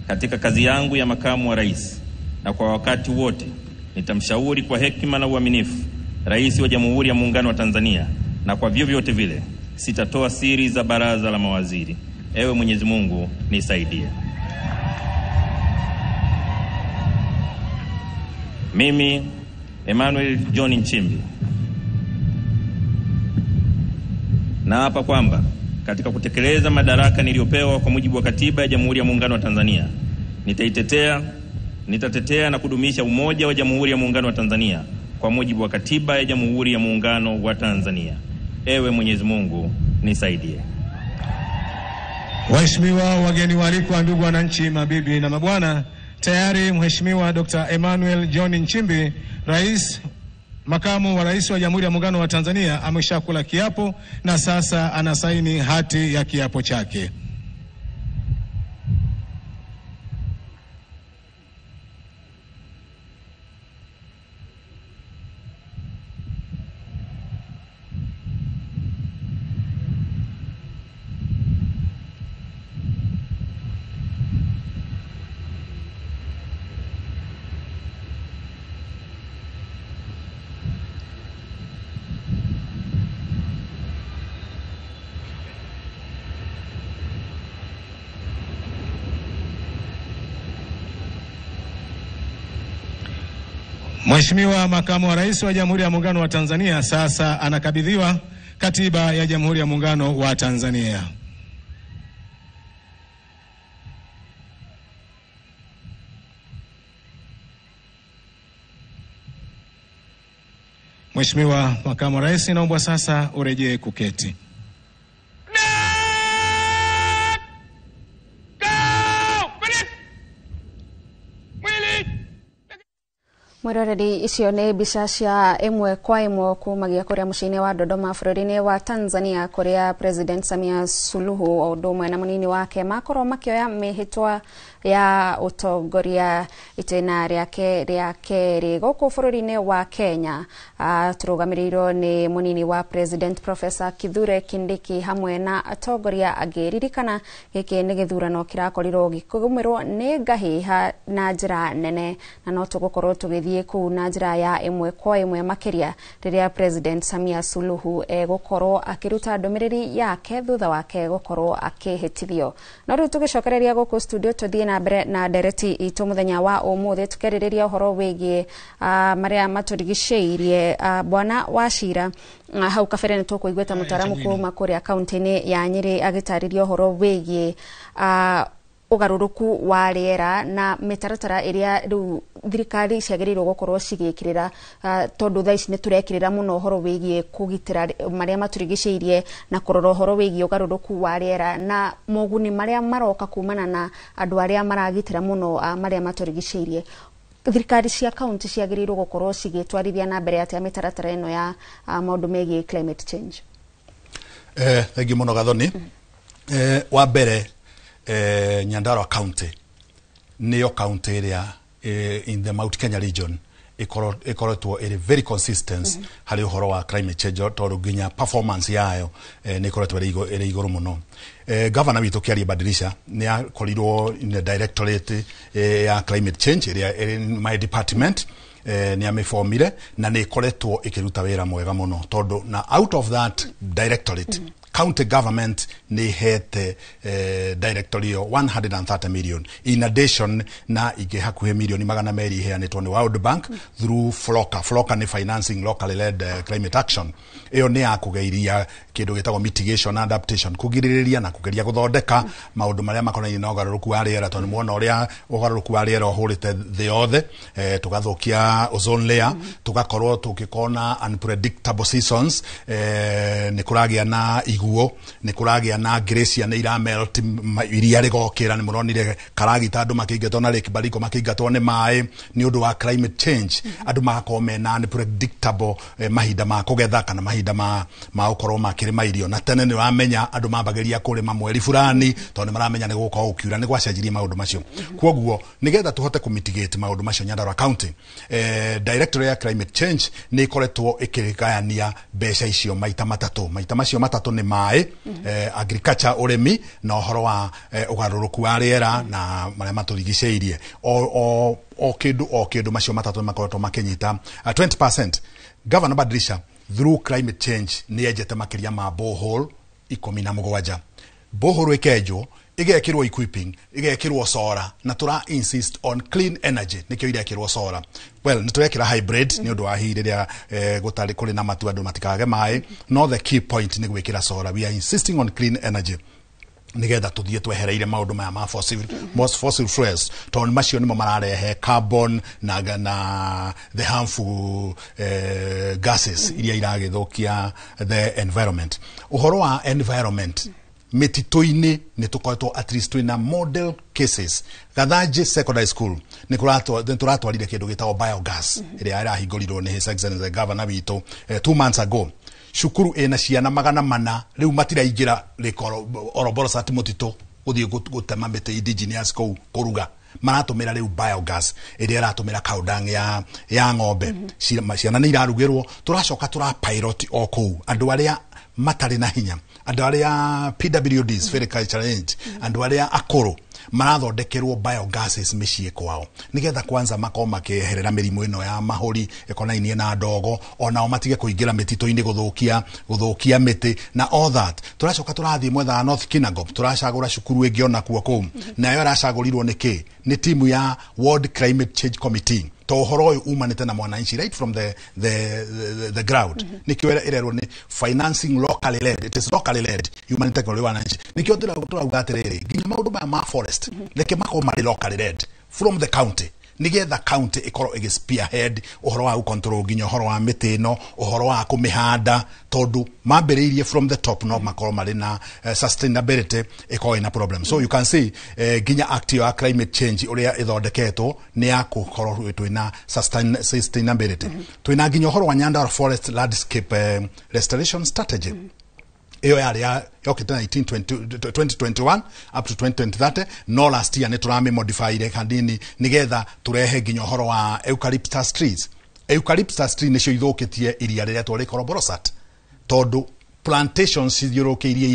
katika kazi yangu ya Makamu wa Rais, na kwa wakati wote nitamshauri kwa hekima na uaminifu Rais wa Jamhuri ya Muungano wa Tanzania, na kwa vyovyote vile sitatoa siri za baraza la mawaziri. Ewe Mwenyezi Mungu nisaidie. Mimi Emmanuel John Nchimbi naapa kwamba katika kutekeleza madaraka niliyopewa kwa mujibu wa Katiba ya Jamhuri ya Muungano wa Tanzania, nitatetea na kudumisha umoja wa Jamhuri ya Muungano wa Tanzania kwa mujibu wa Katiba ya Jamhuri ya Muungano wa Tanzania. Ewe Mwenyezi Mungu nisaidie. Waheshimiwa wageni waalikwa, ndugu wananchi, mabibi na mabwana, tayari Mheshimiwa Dr. Emmanuel John Nchimbi, Makamu wa Rais wa Jamhuri ya Muungano wa Tanzania, ameshakula kiapo na sasa anasaini hati ya kiapo chake. Mheshimiwa Makamu wa Rais wa Jamhuri ya Muungano wa Tanzania sasa anakabidhiwa Katiba ya Jamhuri ya Muungano wa Tanzania. Mheshimiwa Makamu wa Rais, naomba sasa urejee kuketi. Mwiroreri icio nĩ mbica cia ĩmwe kwa ĩmwe kumagia kũrĩa mũciĩ-inĩ wa Dodoma bũrũri-inĩ wa Tanzania kũrĩa President Samia Suluhu o ũndũ ũmwe na mũnini wake makorwo makĩoya mĩhĩtwa ya ũtongoria itĩna rĩake rĩa kerĩ gũkũ bũrũri-inĩ wa Kenya. Tũrũgamĩrĩirwo nĩ mũnini wa President Professor Kithure Kindiki hamwe na atongoria angĩ. Ririkana gĩkĩ nĩ gĩthurano kĩrakorirwo gĩkũgũmĩrwo nĩ ngahĩha na njĩra nene, na no tũgũkorwo tũgĩthiĩ kũu na njĩra ya ĩmwe kwa ĩmwe makĩria rĩrĩa President Samia Suluhu gũkorwo akĩruta ndũmĩrĩri yake thutha wake gũkorwo akĩhĩtithio. No rĩu tũgĩcokereria gũkũ studio tũthiĩ na mbere na ndereti itũ mũthenya wa ũmũthĩ tũkerĩrĩria ũhoro wĩgiĩ marĩa matũrigicĩirie. Bwana Wachira hau kabere nĩ tũkũiguĩta mũtaramu kuuma kũrĩa kaunti-inĩ ya Nyeri agĩtarĩria ũhoro wĩgiĩ ugaruruku wa rĩera na mĩtaratara ĩrĩa rĩu thirikari ciagĩrĩirwo gũkorwo cigĩkĩrĩra, tondũ thaa ici nĩ tũrekĩrĩra mũno ũhoro wĩgiĩ kũgitĩra marĩa matũrigicĩirie na kũrora ũhoro wĩgiĩ ugaruruku wa rĩera na moguni marĩa maroka kumana na andũ arĩa maragitĩra mũno marĩa matũrigicĩirie. Thirikari cia kaunti ciagĩrĩirwo gũkorwo cigĩtwarithia na mbere atĩa mĩtaratara ĩno ya maũndũ megiĩ climate change? Thengi mũno Gathoni. Wa mbere Nyandarua County nĩyo county ĩrĩa in the Mount Kenya region ikoretwo ĩrĩ very consistent harĩ ũhoro wa climate change, tondũ nginya performance yayo nĩ ikoretwo ĩrĩ igũrũ mũno. Governor witũ Kĩaria Badilisha nĩ akorirwo in the directorate ya climate change ĩrĩa in my department, nĩ amĩformire na nĩ ikoretwo ĩkĩruta wĩra mwega mũno, tondũ na out of that directorate county government nĩ hete directory 130 million in addition na ingĩ hakuhĩ milioni 200 iheanĩtwo nĩ World Bank through FLOCA. FLOCA nĩ financing locally led climate action. Iyo nĩ ya kũgeiria kĩndũ gĩtagwo mitigation adaptation, kũgirĩrĩria na kũgeria gũthondeka maũndũ marĩa makonainie na ũgarũrũku wa rĩera, tondũ muona ũrĩa ũgarũrũku wa rĩera ũhũrĩte thĩ yothe, tũgathũkia ozone layer, tugakorwo tũgĩkona unpredictable seasons, nĩ kũragĩa na iguo, nĩ kũragĩa na glacier nĩ iramelt, iria rĩgokĩra, nĩ mũronire karagita andũ makĩingatwo na Lake Baringo makĩingatwo nĩ maĩ nĩ ũndũ wa climate change. Andũ magakorwo mena unpredictable mahinda ma kũgetha kana mahinda ma ũkorwo makĩrĩma irio, na tene nĩ wamenya andũ mambagĩria kũrĩma mweri fulani tondũ nĩ maramenya nĩ gũkorwo gũkiura, nĩ gwacenjirie maũndũ macio. Kwoguo nĩgetha tũhote kũmitigate maũndũ macio Nyandarua County, Directorate ya Climate Change nĩ ikoretwo ĩkĩgayania mbeca icio maita macio matatũ nĩ maĩ, agriculture, ũrĩmi na ũhoro wa ũgarũrũku wa rĩera na marĩa matũrigicĩirie. O kĩndũ macio matatũ makoretwo makĩnyita 20%. Governor Badilisha through climate change nĩ enjete makĩria ma borehole 17. Borehole ĩkenjwo, igekĩrwo equipping, igekĩrwo solar, na tũra insist on clean energy, nĩkĩo irekĩrwo solar. Well, nĩ tũrekĩra hybrid nĩ ũndũ wa hii rĩrĩa gũtarĩ kũrĩ na matu andũ matikage maĩ, no the key point nĩ gwĩkĩra solar. We are insisting on clean energy nigetha tuthiĩ twehereire maũndũ maya ma fossil fuels, tondũ macio nĩmo mararehe carbon na the harmful gases iria iragĩthũkia the environment. Ũhoro wa environment, mĩtitũ-inĩ nĩ tũkoretwo at least twĩna model cases. Gathanji Secondary School nĩ tũratwarire kĩndũ gĩtagwo biogas ĩrĩa ĩrahingũrirwo nĩ His Excellency the Governor witũ 2 months ago. Cukuru ĩna ciana 400 rĩu matiraingĩra Oroboros ati mũtitũ gũthiĩ gũtema mĩtĩ indigenous kũu kũruga, maratũmĩra rĩu biogas ĩrĩa ĩratũmĩra cow dung ya ng'ombe. Ciana nĩ irarugĩrwo, tũracoka tũrapilot o kũu andũ arĩa matarĩ na hinya, andũ arĩa PWDs, very challenged, andũ arĩa akũrũ marathondekerwo biogases mĩciĩ kwao, nigetha kwanza makorwo makĩeherera mĩrimũ ĩno ya mahũri ĩkonainie na ndogo, onao matige kũingĩra mĩtitũ-inĩ gũthũkia mĩtĩ na all that. Tũracoka tũrathiĩ mwetha wa North Kinangop, tũracagũra cukuru ĩngĩ ona kuo kũu, nayo ĩracagũrirwo nĩkĩ? Nĩ timu ya World Climate Change Committee. To ũhoro ũyũ umanĩte na mwananchi right from the ground. Nikĩo ĩrerwo nĩ financing locally led, it is locally led human technology wananchi. Nikĩo tũrauga atĩrĩrĩ, nginya maũndũ ma forest reke makorwo marĩ locally led from the county. nigetha county ikoro igi spearhead uhoro wa control nginya uhoro wa mitino uhoro wa kumihanda tondu mambiriirie from the top no makoro mari na sustainability iko ina problem. So you can see nginya act ya climate change uria ithondeketwo ni ya kukorwo twina sustainability twina nginya uhoro wa Nyandarua forest landscape restoration strategy iyo yari yokite 2021 up to 2030 no last year ni turame modify ile kandini nigetha turehe nginya uhoro wa eucalyptus trees. Eucalyptus tree nicio ithukitie iria riria twari Koroborosat tondu plantations ithiurukiirie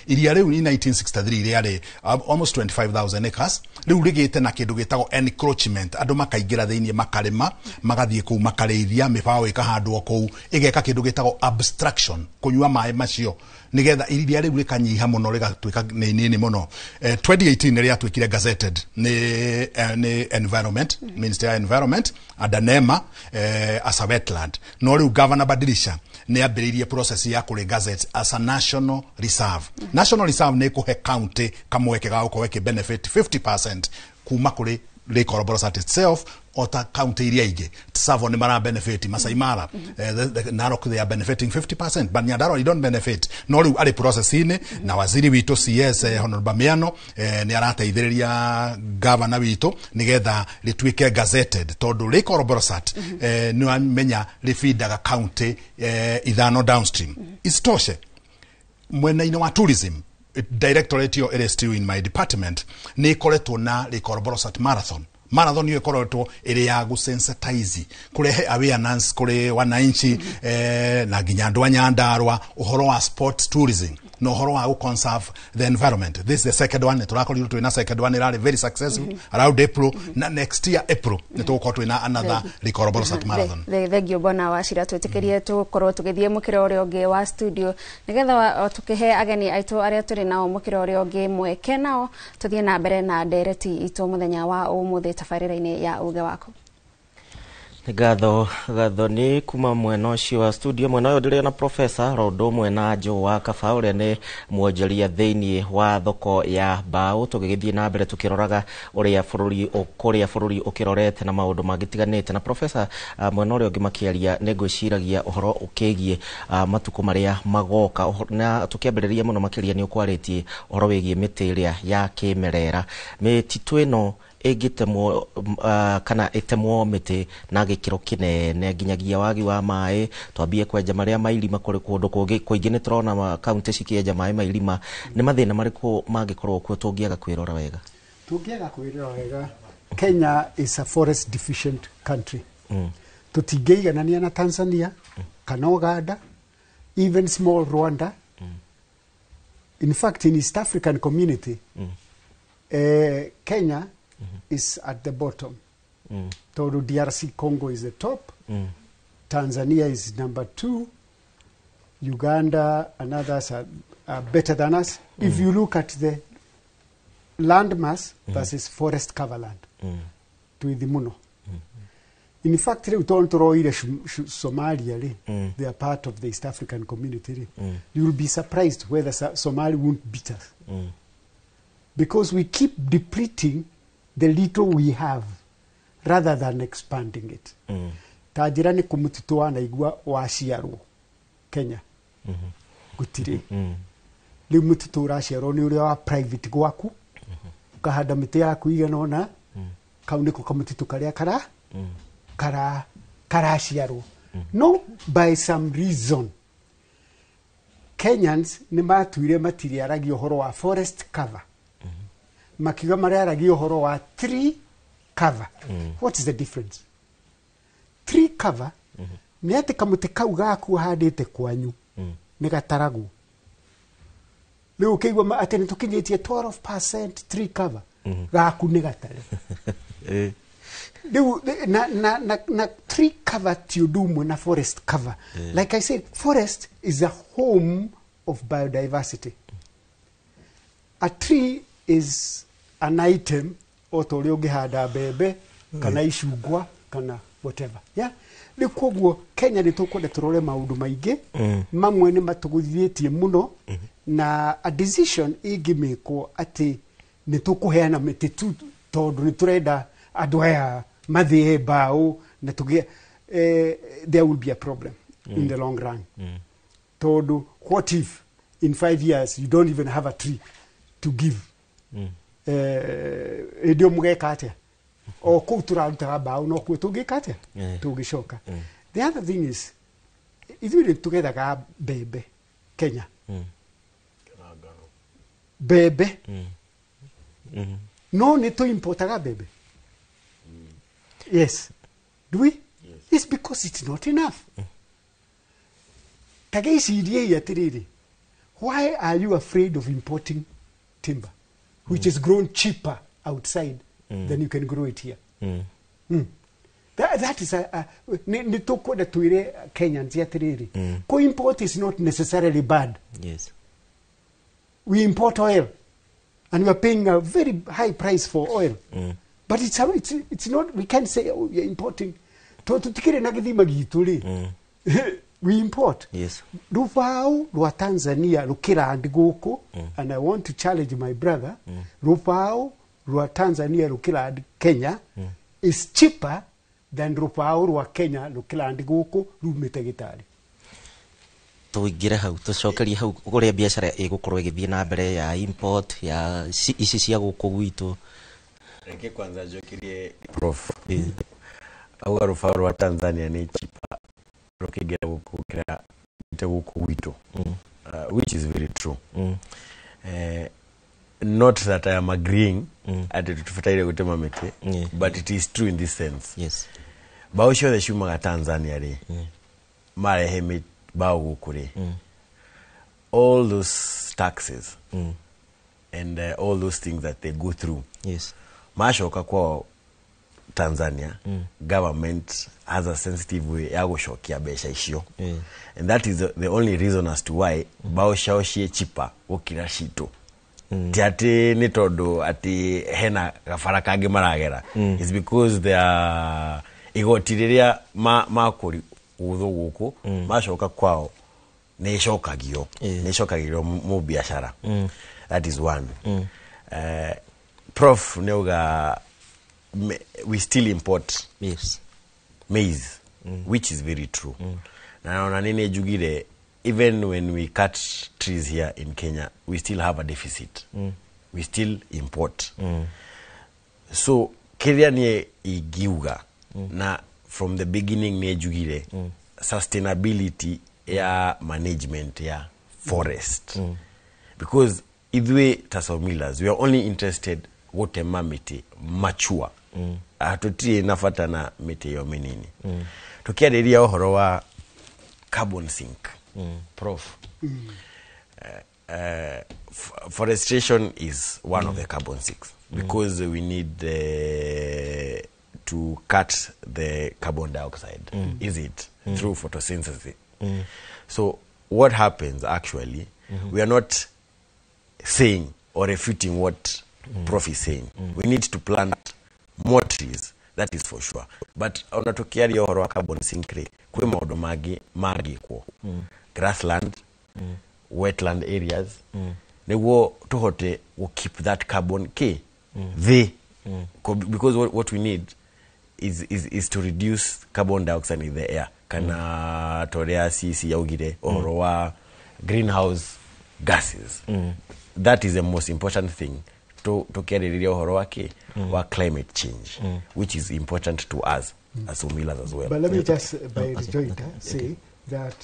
iria riu ni 1963 riari almost 25,000 acres riu rigite na kindu gitagwo encroachment andu makaingira thiini makarima magathie ku makarithia mibao ikahandwo ku igeka kindu gitagwo abstraction kunyua mai macio nigetha iria riu rikanyiha muno rigatuika ni nini muno. 2018 ria twikire gazetted ni environment minister ya environment adanema as a wetland no riu governor Badilisha ni ambiririe process ya kuri gazette as a national reserve. National reserve ni kuhe county kamweke ga uko weke benefit 50% kuma kuri Lake Koroborosat itself ota county area ige Tsavo ni mara benefit Masai Mara Narok they are benefiting 50% but Nyandarua you don't benefit no riu ari process ine na waziri wito CS Honorable Miano ni arateithiriria governor wito nigetha litwike gazetted tondu Lake Koroborosat ni amenya rifeedaga county ithano downstream istoshe mwena wa tourism directorate yo it is still in my department ni koretwo na Lake Koroborosat marathon yo koretwo iri ya gusensitize kurehe awareness kuri wananchi na nginya andu a Nyandarua uhoro wa sports tourism no uhoro wa conserve the environment. This is the second one turakorirwo twina second one irari very successful around April na next year April nituko twina another Lake Koroborosat marathon. Thank you bona washira twitikirie tukorwo tugithie mukira uri ungi wa studio nigetha tukihe ageni aitu aria turi nao mukira uri ungi mweke nao tuthie na mbere na ndereti itu muthenya wa umuthi tafarira-ini ya uge wako. Gatho ni kuma mwena ucio wa studio mwena uyu ndiri na professor Rodo mwena Joa Kafaure ni mwonjeria thiini wa thoko ya Mbao tugigithie na mbere tukiroraga uria bururi ukirorete na maundu magitiganite na professor mwena uria ngimakiaria ni ngwiciragia uhoro ukigie matuko maria magoka na tukiambiriria muno makiria ni ukwaritie uhoro wigie miti iria ya kimerera mititu ino egitemwo kana etemwo miti na gikiro kinene nginyagia wagi wa mai twambie kwenja maria mailima kuri kundu kungi kuingine turona county cikienja mai mailima ni mathina mariku mangikorwo kuo tungiaga kwirora wega Kenya is a forest deficient country tutingeiganania na Tanzania kana Uganda even small Rwanda in fact in East African community Kenya is at the bottom. Toru DRC Congo is the top. Tanzania is number 2. Uganda and others are better than us. If you look at the land mass versus forest cover land, tuithimuno. In fact, Somalia, they are part of the East African community. You will be surprised whether Somalia won't beat us. Because we keep depleting the little we have rather than expanding it. Tajirani kumutitoa na igua washiaro Kenya. Gutire. Li mutito rashiaro ni uri wa private gwaku. Ukahanda miti yaku igana ona kaunde ko kamutito karia karashiaro. No, by some reason Kenyans ni matuire matiri aragi uhoro wa forest cover. Makiga mararagi uhoro wa tree cover. What is the difference? Tree cover ni ati kamuti kau gaku handite kwanyu ni gataragu. Leo keigwa ati ni tukinyitie 12% tree cover gaku ni gatare. Na tree cover tiudumu na forest cover. Like I said, forest is a home of biodiversity. A tree is an item otori ungihanda bebe kana icungwa kana whatever. Yeah. Ni kwoguo Kenya ni tukwenda turore maundu maingi mamwe ni matuguthitie muno na a decision ingimeko ati ni tukuheana miti tu tondu ni turenda andu aya mathihe bao na tuge there will be a problem in the long run. Todo, what if in 5 years you don't even have a tree to give? Edio mugeka atia o ko turaruta bao no ko tugeka atia tugishoka. The other thing is, if we didn't together ga bebe Kenya bebe no need to import a bebe. Yes, do we? It's because it's not enough. Why are you afraid of importing timber, which is grown cheaper outside than you can grow it here? That is nitoko da tuire Kenyans yatiriri. Co-import is not necessarily bad. Yes. We import oil, and we are paying a very high price for oil. But it's not. We can't say, oh, we are importing. We import. Yes. Rufao rwa Tanzania rukirandi guku, and I want to challenge my brother. Rufao rwa Tanzania rukirandi Kenya is cheaper than rufao rwa Kenya rukirandi guku rumite Gitari. Tuigire hau tucokerie hau uria biashara igukorwo igithie na mbere ya import ya ici cia guku gwitu. Reke kwanza jokirie prof. Au rufao rwa Tanzania ni cheaper rukigera guku kira guku gwitu. Which is very true. Not that I am agreeing at tufataire gutema mete, but it is true in this sense. Yes. Bausho the shuma ga Tanzania re. Mare hemi bao gukure. All those taxes and all those things that they go through. Yes. Mashoka kwa Tanzania government has a sensitive way ya gushokia besha ishio. And that is the only reason as to why bausho shie cheaper ukira shito. Tiati ni todo ati hena gafara kage maragera. It's because they are igotiriria makuri utho guku mashoka kwao neshokagio mu biashara. That is one. Prof neuga we still import maize, which is very true. Na nini jugire, even when we cut trees here in Kenya, we still have a deficit. We still import. So Kenya ni igiuga na from the beginning ni jugire sustainability ya management ya forest. Because idwe tasomilas, we are only interested wote mamiti mature. Atutie nafata na miti yo menini. Tukiadiria ohoro wa carbon sink. Prof. Forestation is one of the carbon sinks because we need to cut the carbon dioxide. Is it through photosynthesis? So what happens actually, we are not saying or refuting what Prof is saying. We need to plant more trees, that is for sure. But onatokia ri ohoro wa carbon sink re kwe maundu magi ko grassland, wetland areas, neguo tuhote will keep that carbon because what we need is to reduce carbon dioxide in the air. Kana torea sisi yaugire ohoro wa greenhouse gases. That is the most important thing to carry ohoro wa climate change, which is important to us as Umilas as well. But let me just by rejoinder say that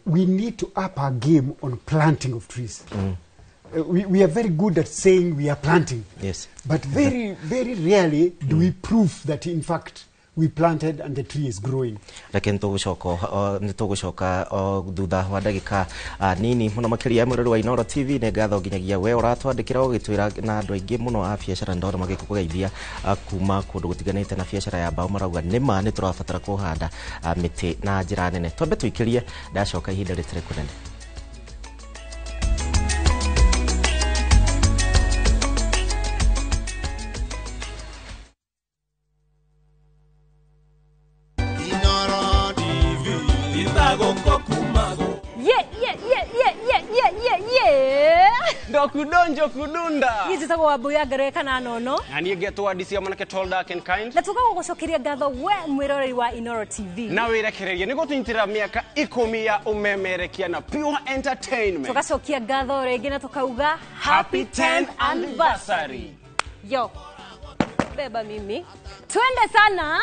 we need to up our game on planting of trees. We are very good at saying we are planting. Yes. But very, very rarely do we prove that in fact we planted and the tree is growing. Lakini nitugushoka thutha wa ndagika nini muno makiria mururu wa Inoro TV ne gatho nginyagia we uratwandikira ugitwira na andu aingi muno a biashara ndoro magikugeithia kuma kundu gutiganite na biashara ya bao marauga nima ni turabatara kuhanda miti na njira nene twambe tuikirie ndacoka ihinda ritire kunene. Dokudonjo kudunda. Hizi tago wabuya gareka na nono. Na niye geto adisia manake tall dark and kind. Na tukago gushokeria gatho we mwiroreri wa Inoro TV. Na wirekereria nigo tunyitira miaka 10 ya umemerekia na Pure Entertainment. Tukacokia gatho regi na tukauga Happy 10th anniversary. Yo. Beba mimi. Twende sana.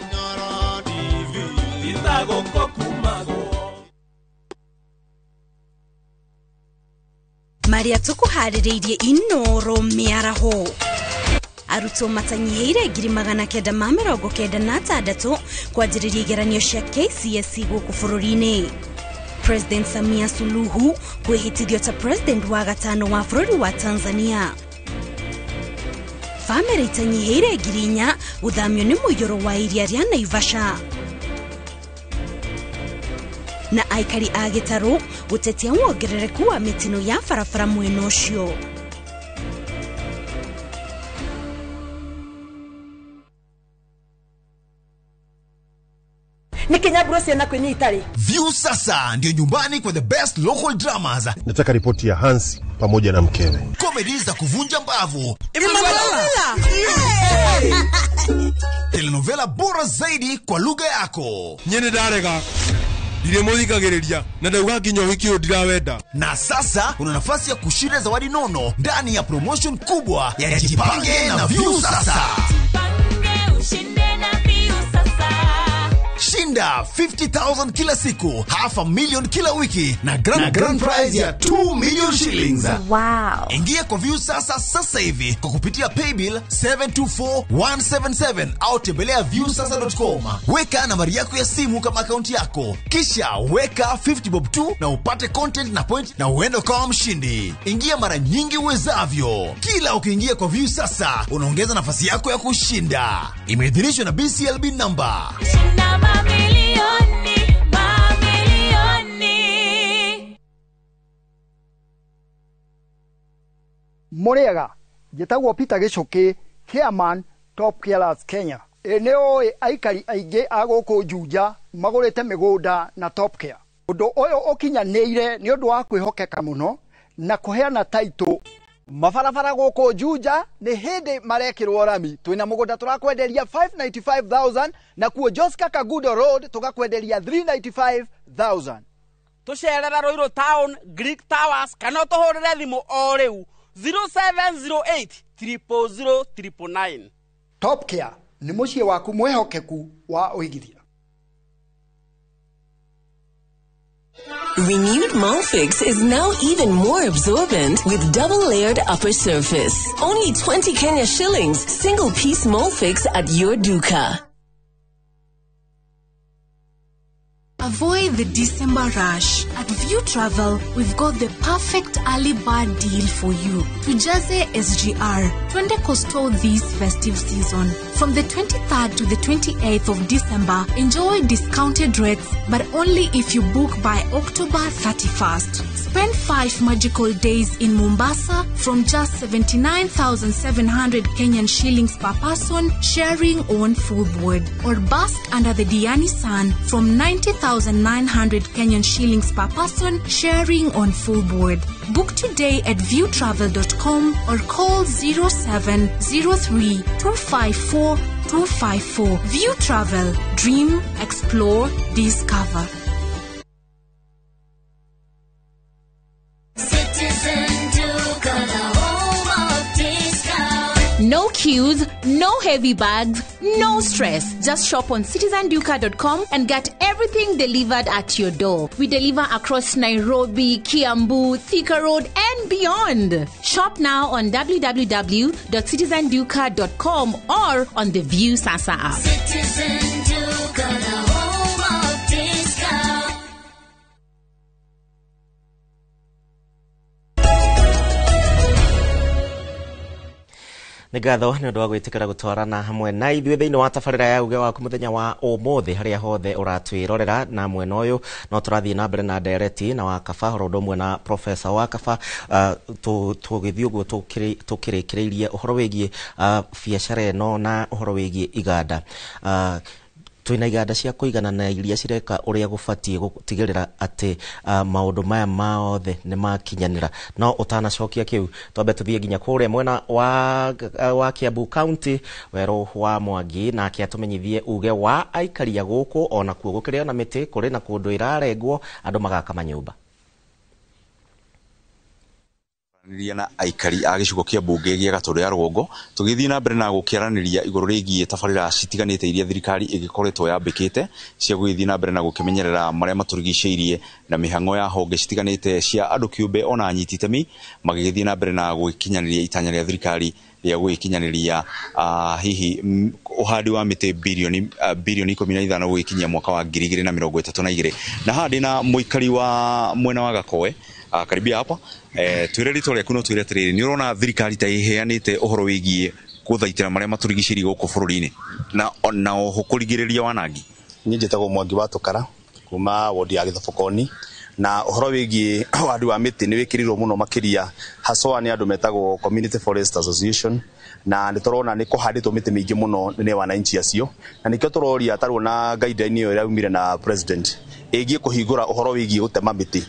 Inoro TV. Itago kokumago. Maria tukuhaririirie Inoro miaraho. Arutwo matanyiheire 996 kwanjĩrĩria igeranio cia KCSE gũkũ bũrũri-inĩ. President Samia Suluhu kwĩhĩtithio ta president wa gatano wa bũrũri wa Tanzania. Famĩlĩ itanyiheire 4,000 gũthamio nĩ mũiyũro wa iria rĩa Naivasha. Na aikari a Gĩtarũ gũtetia wongerereku wa mĩtino ya barabara mwena ũcio. View sasa ndio nyumbani kwa the best local dramas. Nataka ripoti ya Hansi pamoja na mkewe. Comedy za kuvunja mbavu. Telenovela bora zaidi kwa lugha yako. Nyene darega. Dire muthikagiriria na ndauga nginya wiki ndirawenda. Na sasa una nafasi ya kushinda zawadi nono ndani ya promotion kubwa ya Jipange na View sasa. Shinda 50,000 kila siku, $500,000 kila wiki na grand prize ya 2 million shillings. Wow. Ingia kwa View sasa hivi kwa kupitia paybill 724177 au tembelea viewsasa.com. Weka nambari yako ya simu kama akaunti yako. Kisha weka 50 bob tu na upate content na point na uende kama mshindi. Ingia mara nyingi uwezavyo. Kila ukiingia kwa View sasa unaongeza nafasi yako ya kushinda. Imeidhinishwa na BCLB number. Muriega, njĩtagwo Peter Gichuki, Chairman Top Carers Kenya. Nĩoĩ aikari aingĩ a gũkũ Juja magũrĩte mĩgũnda na Top Care. Ũndũ ũyũ ũkinyanĩire nĩ ũndũ wa kwĩhokeka mũno na kũheana taitũ. Mabarabara gũkũ Juja nĩ hĩndĩ marekĩrwo rami. Twĩna mũgũnda tũrakwenderia 595,000 na kuo Joska Kagudo Road tũgakwenderia 395,000. Tũcerera Ruiru Town, Greek Towers, kana tũhũrĩre thimũ o rĩu 0708 000 999. Top Care nĩ mũciĩ waku mwehokeku wa ũigithia. Renewed Molfix is now even more absorbent with double-layered upper surface. Only 20 Kenya shillings, single-piece Molfix at your duka. Avoid the December rush. At View Travel, we've got the perfect early bird deal for you. Tujaze SGR, twende coastal this festive season. From the 23rd to the 28th of December, enjoy discounted rates, but only if you book by October 31st. Spend 5 magical days in Mombasa from just 79,700 Kenyan shillings per person, sharing on full board. Or bask under the Diani sun from 90,900 Kenyan shillings per person, sharing on full board. Book today at viewtravel.com or call 0703 254 254. View Travel. Dream, explore, discover. No queues, no heavy bags, no stress. Just shop on citizenduka.com and get everything delivered at your door. We deliver across Nairobi, Kiambu, Thika Road and beyond. Shop now on www.citizenduka.com or on the View Sasa app. Citizen Duka, the home of discount. nĩ ngatho nĩ ũndũ wa gwĩtĩkĩra gũtwarana hamwe na ithuĩ thĩinĩ wa tabarĩra ya uge waku mũthenya wa ũmũthĩ harĩa hothe ũratwĩrorera na mwena ũyũ no tũrathiĩ na mbere na ndereti na Wakaba horo ũndũ ũmwe na Professor Wakaba tũgĩthiĩ ũguo tũkĩrĩkĩrĩirie ũhoro wĩgiĩ biacara ĩno na ũhoro wĩgiĩ iganda twina iganda cia kuigana na iria cireka uria gubatie gutigirira ati maundu maya maothe ni makinyanira no utanacokia kiu twambe tuthie nginya kuria mwena wa Kiambu County Wero wa Mwangi na akiatumenyithie uge wa aikaria guku ona kuo gukiria na miti kuri na kundu irarengwo andu magaka manyumba na aikari a gicigo kia mbunge gia Gatũndũ ya Rũgongo tugithii na mbere na gukiaraniria iguru rigie tabarira citiganite iria thirikari igikoretwo yambikite cia guthii na mbere na gukimenyerera maria maturigiceirie na mihango ya honge citiganite cia andu kiumbe ona anyiti itemi magigithii na mbere na gukinyaniria itanya ria thirikari ria gukinyaniria hihi uhandi wa miti bilioni 15 gukinyia mwaka wa 2032 na hadi na muikari wa mwena wa Gakoe karibia hapa twire rito ryaku no twire atiriri ni urona thirikari ta iheanite uhoro wigie guthaitira maria maturigiciri guku bururi-ini na oho kurigiriria wanangi ni njitagwo Mwangi wa Tukara kuma wodi ya Githobokoni na uhoro wigie wadi wa miti ni wikirirwo muno makiria haswa ni andu metagwo Community Forest Association na nditorona ni kuhanditwo miti mingi muno ni wananchi acio na nikio turoria tarwo na guideline iyo iraumire na president igie kuhingura uhoro wigie gutema miti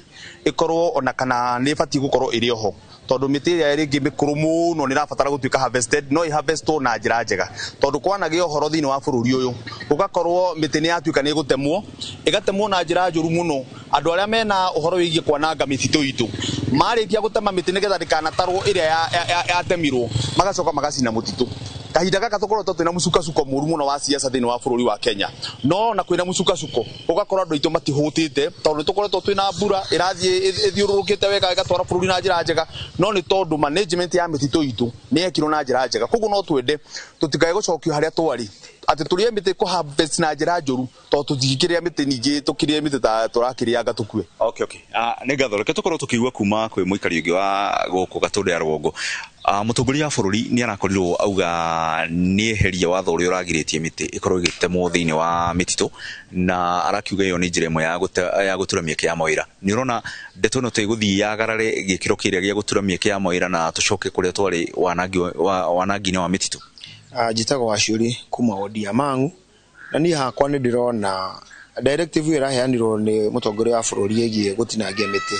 ikorwo ona kana ni fati gukorwo iri oho tondu miti ya ringi mikuru muno ni rafatara gutuika harvested no i harvestwo na njira njega tondu kwanage uhoro thini wa bururi uyu ugakorwo miti ni yatuika ni gutemwo igatemwo na njira njuru muno andu aria mena uhoro wigie kwananga mititu itu marikia gutema miti nigetha ndikanatarwo iria yatemirwo magacoka magacina mutitu kahinda gaka tukorwo twina mucukasuko muru muno wa siasa thini wa bururi wa Kenya no na kwina mucukasuko ugakorwo andu itu matihutite tondu tukorwo twina mbura irathie ithiururukite wega igatwara bururi na njira njega no ni tondu management ya mititu itu ni ekirwo na njira njega koguo no twende tutikae gucokio haria twari ati turie miti ku harvest na njira njuru to tujikiria miti ningi tukirie miti ta turakirianga tukue okay ngatho reke tukorwo tukigua kuma kwi muikari ungi wa guku Gatũndũ ya Rũgongo mutongoria wa bururi ni arakorirwo auga ni eheria watho uria uragiritie miti ikorwo igitemwo thiini wa mititu na arakiuga iyo ni njira imwe ya gutura mieke ya mawira ni urona ndeto no teguthii yagarare gikiro kiria gia gutura mieke ya mawira na tucoke kuria twari wanangi wa mititu jitagwo Wacuri kuma wodi ya Mang'u na ni hakwa ni ndirona directive iraheanirwo ni mutongoria wa bururi egie gutinangia miti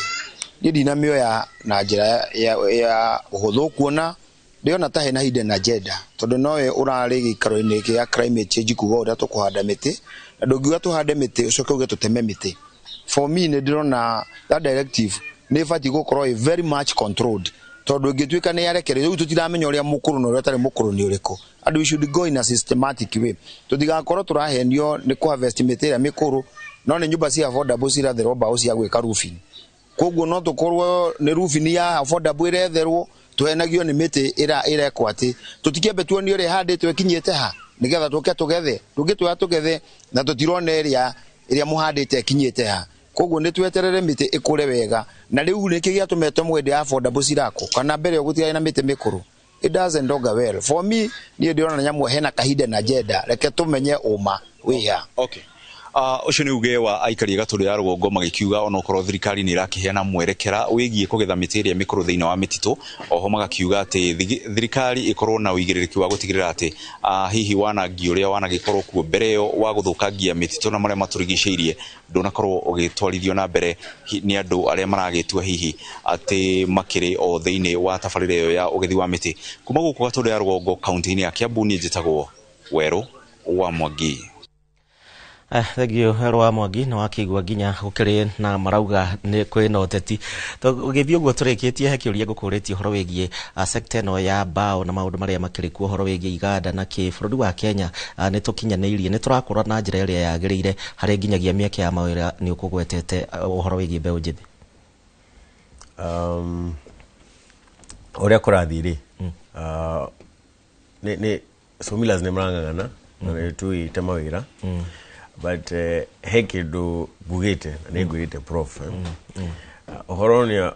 ni dinamioya na njira ya uhuthu kuona ndiona ta hena hidden agenda tondu nowe urari gikaro-ini kia climate change kuga uria tukuhanda miti na ndungiuga tuhande miti ucoke uge tuteme miti for me ni ndirona that directive ni fati gukorwo very much controlled tondu ngituika ni yarekere riu tutiramenya uria mukuru na uria tari mukuru ni uriko and we should go in a systematic way tutigakorwo turahenio ni ku harvest miti ya mikuru no ni nyumba cia affordable ciratherwo mbao cia gwika roofing koguo no tukorwo ni roofing ya affordable iretherwo tuhenagio ni miti irekwo ati tutikiambe tuonio ri handitwe kinyite ha nigetha tuke tugethe tungitwa tugethe na tutirona area muhandite kinyite ha koguo ni tweterere miti ikure wega na riu ni kigia tumetwo mwende affordable cirako kana mbere ogutira na miti mikuru it doesn't doga well for me ni ndirona nyamu hena kahinde na agenda reke tumenye uma wiha okay ucio ni uge wa aikari Gatũndũ ya Rũgongo magikiuga ona ukorwo thirikari ni irakiheana mwerekera wigie kugetha miti iria mikuru thiini wa mititu oho magakiuga ati thirikari ikorwo na uigiririku wa gutigirira ati hihi wanangi uria wanagikorwo kuo mbere yo wa guthukangia mititu na maria maturigiceirie ndunakorwo ugitwarithio na mbere ni andu aria maragitua hihi ati makiri o thiini wa tabarira iyo ya ugethi wa miti kuma guku Gatũndũ ya Rũgongo kaunti-ini ya Kiambu ni njitagwo Werũ wa Mwangi. Thank you Rwa Mwangi na wakigwa ginya gukiri na marauga ni kwina uteti ugithii uguo turikitie hekiuria gukuritie horo wigie sector no ya bao na maundu maria makiri ku horo wigie iganda na bururi wa Kenya ni tukinyanirie ni turakura na njira iria yagirire hari ginyagia mieke ya mawira ni ukugwetete horo wigie mbeu njithi uria kurathiri ni somilas ni mrangana na tu itema wira but he kindu ngugite na ngugite prof horonia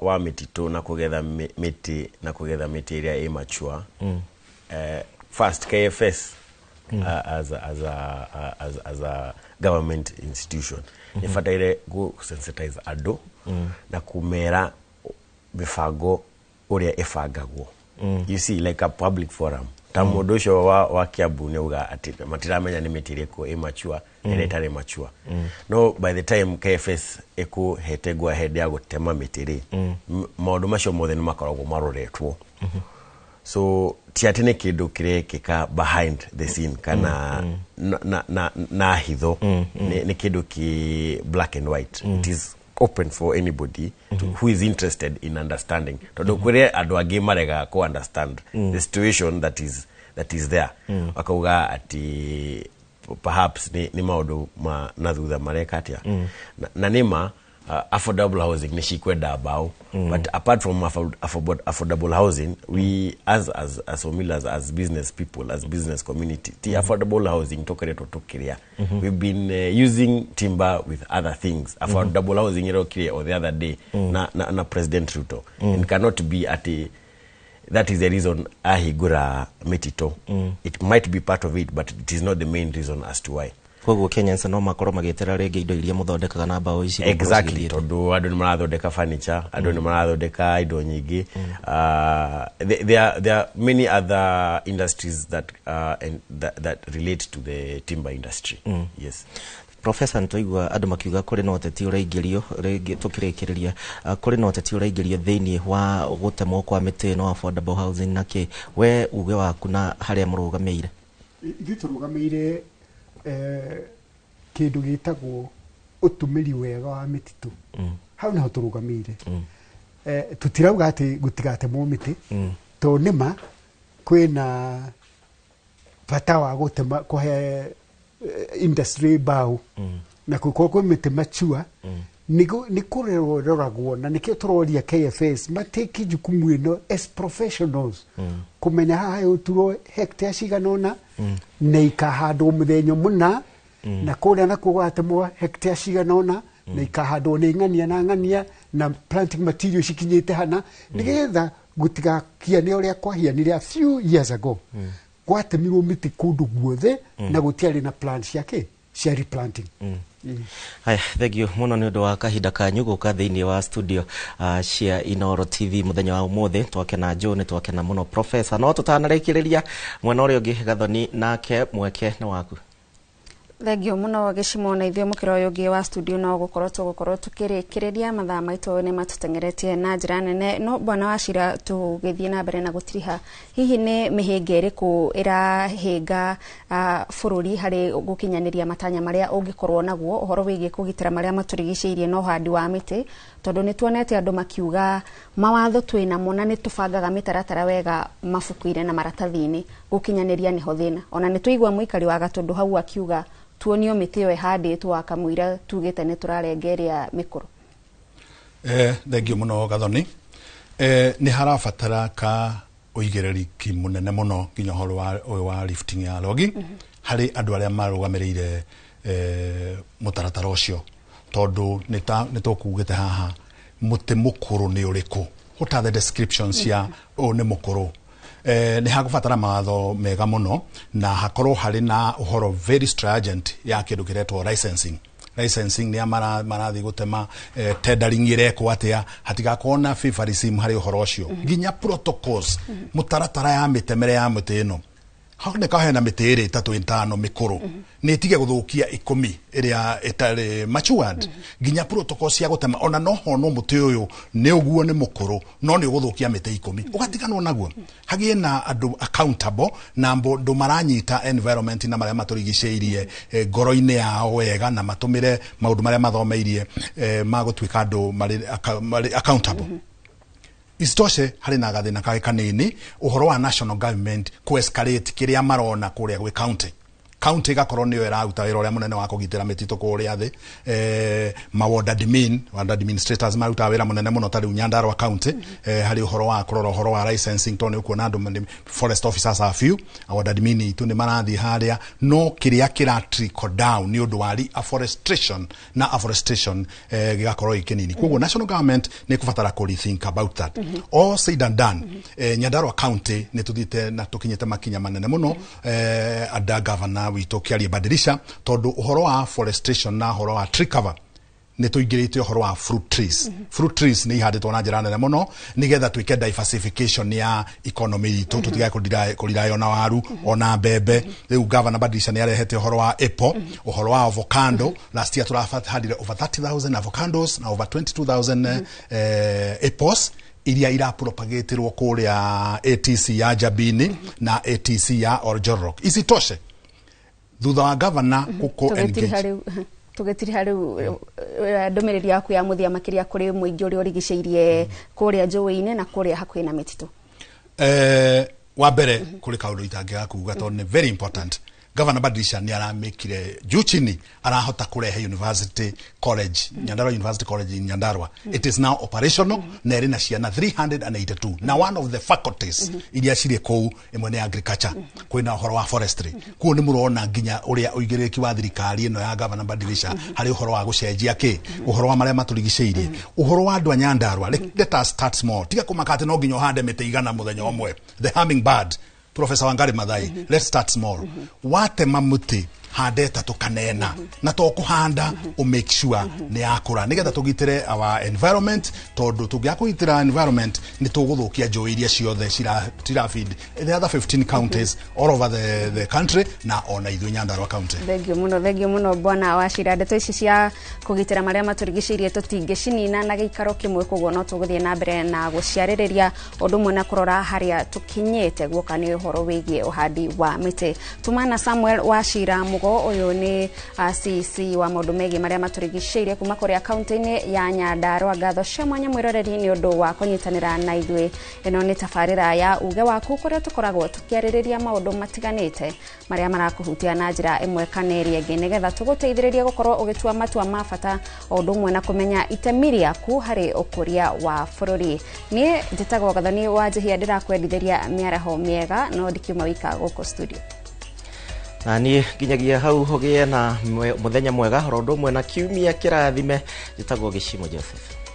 wa mititu na kugetha miti na kugetha miti iria immature first KFS as a government institution ifataire go sensitize ado na kumera mifango uria ifangagwo you see like a public forum ta mundu ucio wa Kiambu ni uga ati matiramenya ni mitire ko immature eretare mature no by the time KFS hete go ahead ya gutema mitire maundu macio mothe ni makoragwo maroretwo so tiatine kindu kireka behind the scene kana na hitho ni kindu ki black and white it is open for anybody who is interested in understanding to kwere adu age marega ko understand the situation that is there akauga ati perhaps ni maundu na thutha mareka atia na nima affordable housing ni shikwenda about but apart from affordable housing we as Omillas as business people as business community the affordable housing tokeria we've been using timber with other things affordable housing or the other day na President Ruto and cannot be at that is the reason ahigura metito it might be part of it but it is not the main reason as to why Koguo Kenyans no makoro magitera rege indo iria muthondekaga na mbao ici exactly tondu andu ni marathondeka furniture andu ni marathondeka indo nyingi there are many other industries that that relate to the timber industry yes Professor Ntoigwa andu makiuga kuri no teti uraingirio rege tukirekereria kuri no teti uraingirio thiini wa gutemwo kwa miti no affordable housing nake we uge waku na haria murugameire ithu rugameire kindu gitagwo utumiri wega wa mititu hau naho turugamire tutirauga ati gutigate mu miti to nima kwina bata wa gutema kuhe industry bao na kuko miti machua ni kuroragwo na nikio turoria KFS mateki jukumu ino as professionals kumenya haha uturo hectare ciganona na ikahandwo muthenyo muna na kuria na kugatemwo hectare ciganona na ikahandwo ni ng'ania na planting material cikinyite hana nigetha gutigakia ni uria kwahianire a few years ago gwatemirwo miti kundu guothe na gutiari na plans yake cia replanting Haya, thank you muno ni undu wa kahinda kanyu guka thiini wa studio cia Inoro TV muthenya wa umothe twakena John twakena muno Professor no tutanarekireria mwena uria ungi Gathoni nake mweke ni waku Thegio muno gicimo na ithio mukiro uyu ungi wa studio no gukorwo tukirikireria mathaa maitu ni matutengeretie na njira nene no bwana Wachira tugithie na mbere na gutiriha hihi ni mihinga iriku irahinga bururi hari gukinyaniria matanya maria ungikorwo naguo uhoro wigie kugitira maria maturigiceirie no handi wa miti tondu ni tuonete andu makiuga mawatho twina mona ni tubangaga mitaratara wega mafukuire na maratathini gukinyaniria ni hothina ona ni tuigwa muikari wa Gatundu hau akiuga tuonio miti yo handitwo akamwira tugite ni turarengeria mikuru thengio muno Gathoni ni harabatara ka uigereriki munene muno nginya horo wa lifting ya logging hari andu aria marugamirire mutaratara ucio tondu ni tukugite haha muti mukuru ni uriku what are the descriptions ya ni mukuru ni hakubatara mawatho mega muno na hakorwo hari na uhoro very stringent ya kindu kiretwo licensing ni marathi gutema tendering ireko atia hatigakona favoritism hari uhoro ucio nginya protocols mutaratara ya mitemere ya mutino hakune kahena mitiri 3-5 mikuru ni tige guthukia 10 iria etare matured ginya protocol cia gutema ona no hono muti uyu ni uguo ni mukuru no ni guthukia miti 10 ugatiganwo naguo hagie na andu accountable na ndu maranyita environment na maria maturigiceirie ngoro-ini yao wega na matumire maundu maria mathomeirie magutwika andu mari accountable Istoshe hari na gathina kae kanini uhoro wa national government ku escalate kiria marona kuria gwe county gakorwo niyo iraruta wira uria munene wa kugitira mitito kuria thi maward administrators maruta wira munene muno tari Nyandarua county hari uhoro wa kurora uhoro wa licensing tone uko na andu forest officers a few award admin itu ni marathi haria no kiria kira trickle down ni undu wa afforestation gigakorwo ikinini koguo national government ni kufatara ku rethink about that all said and done Nyandarua county ni tuthite na tukinyete makinya manene muno ada governor witu kiaria badilisha tondu uhoro wa afforestation na uhoro wa tree cover nä tå ingä rä te å horo wa fruit trees. Fruit trees nä ihandä two na njä ra nene må no nä getha twä ke diversification ya economy itå tå tigae kå riraä ona waru ona mbembe. Rä u gavana Badilisha nä arehete å horo wa apple, å horo wa avocado. Last year tå rahandire over 30,000 avocados na over 22,000 apples iria irapropagatirwo kuria ATC ya Jabini na ATC ya Oljorok. Isitoshe thutha wa governor kuko engage tugetiri hari ndomereri yaku ya muthia makiria kuri muingi uri urigiceirie kuria njowe-ine na kuria hakuhi na mititu. Wa mbere kuri kaundu itangiga kuga tondu ni very important. Governor Badilisha ni aramekire juu chini arahota kurehe University College, Nyandarua University College in Nyandarua. It is now operational na iri na ciana 382. Na one of the faculties iria ciri kou imwe ni agriculture, kwina uhoro wa forestry. Kuo ni murona nginya uria uigiriki wa thirikari ino ya Governor Badilisha hari uhoro wa gucenjia ki uhoro wa maria maturigiceirie uhoro wa andu a Nyandarua. Let us start small. Tiga kumakate no nginya hande mite igana muthenya omwe. The hummingbird Professor Wangari Maathai, let's start small. Watema muti handeta tukanena na to kuhanda o make sure ni akura nigetha tugitire our environment tondu tungia kuitira environment ni tuguthukia njui iria ciothe cira feed the other 15 counties all over the country na ona ithu Nyandarua county. Thengio muno bwana Wachira. Ndeto ici cia kugitira maria maturigiceirie tutingicinina na giikaro kimwe koguo no tuguthie na mbere na guciaririria undu mwe na kurora haria tukinyete guoka ni uhoro wigie uhandi wa miti. Tumana Samuel Wachira uyu ni CC wa maundu megi maria maturigiceirie kuma kuria kaunti-ini ya Nyandarua. Ngatho cia mwanya mwiroreri ni undu wa kunyitanira na ithui. Ino ni tabarira ya uge waku kuria tukoragwo tukiaririria maundu matiganite maria marakuhutia na njira imwe kana iria ingi nigetha tuguteithiririe gukorwo ugitua matua ma bata undu mwe na kumenya itemi riaku hari ukuria wa bururi. Ni njitagwo Gathoni wa Njihia ndirakwendithiria miaraho miega no ndikiuma wika guku studio. Na ni ginyagia hau hogie na muthenya mwega horo ndo mwe na kiumia kirathime njitagwo Gicimo Joseph.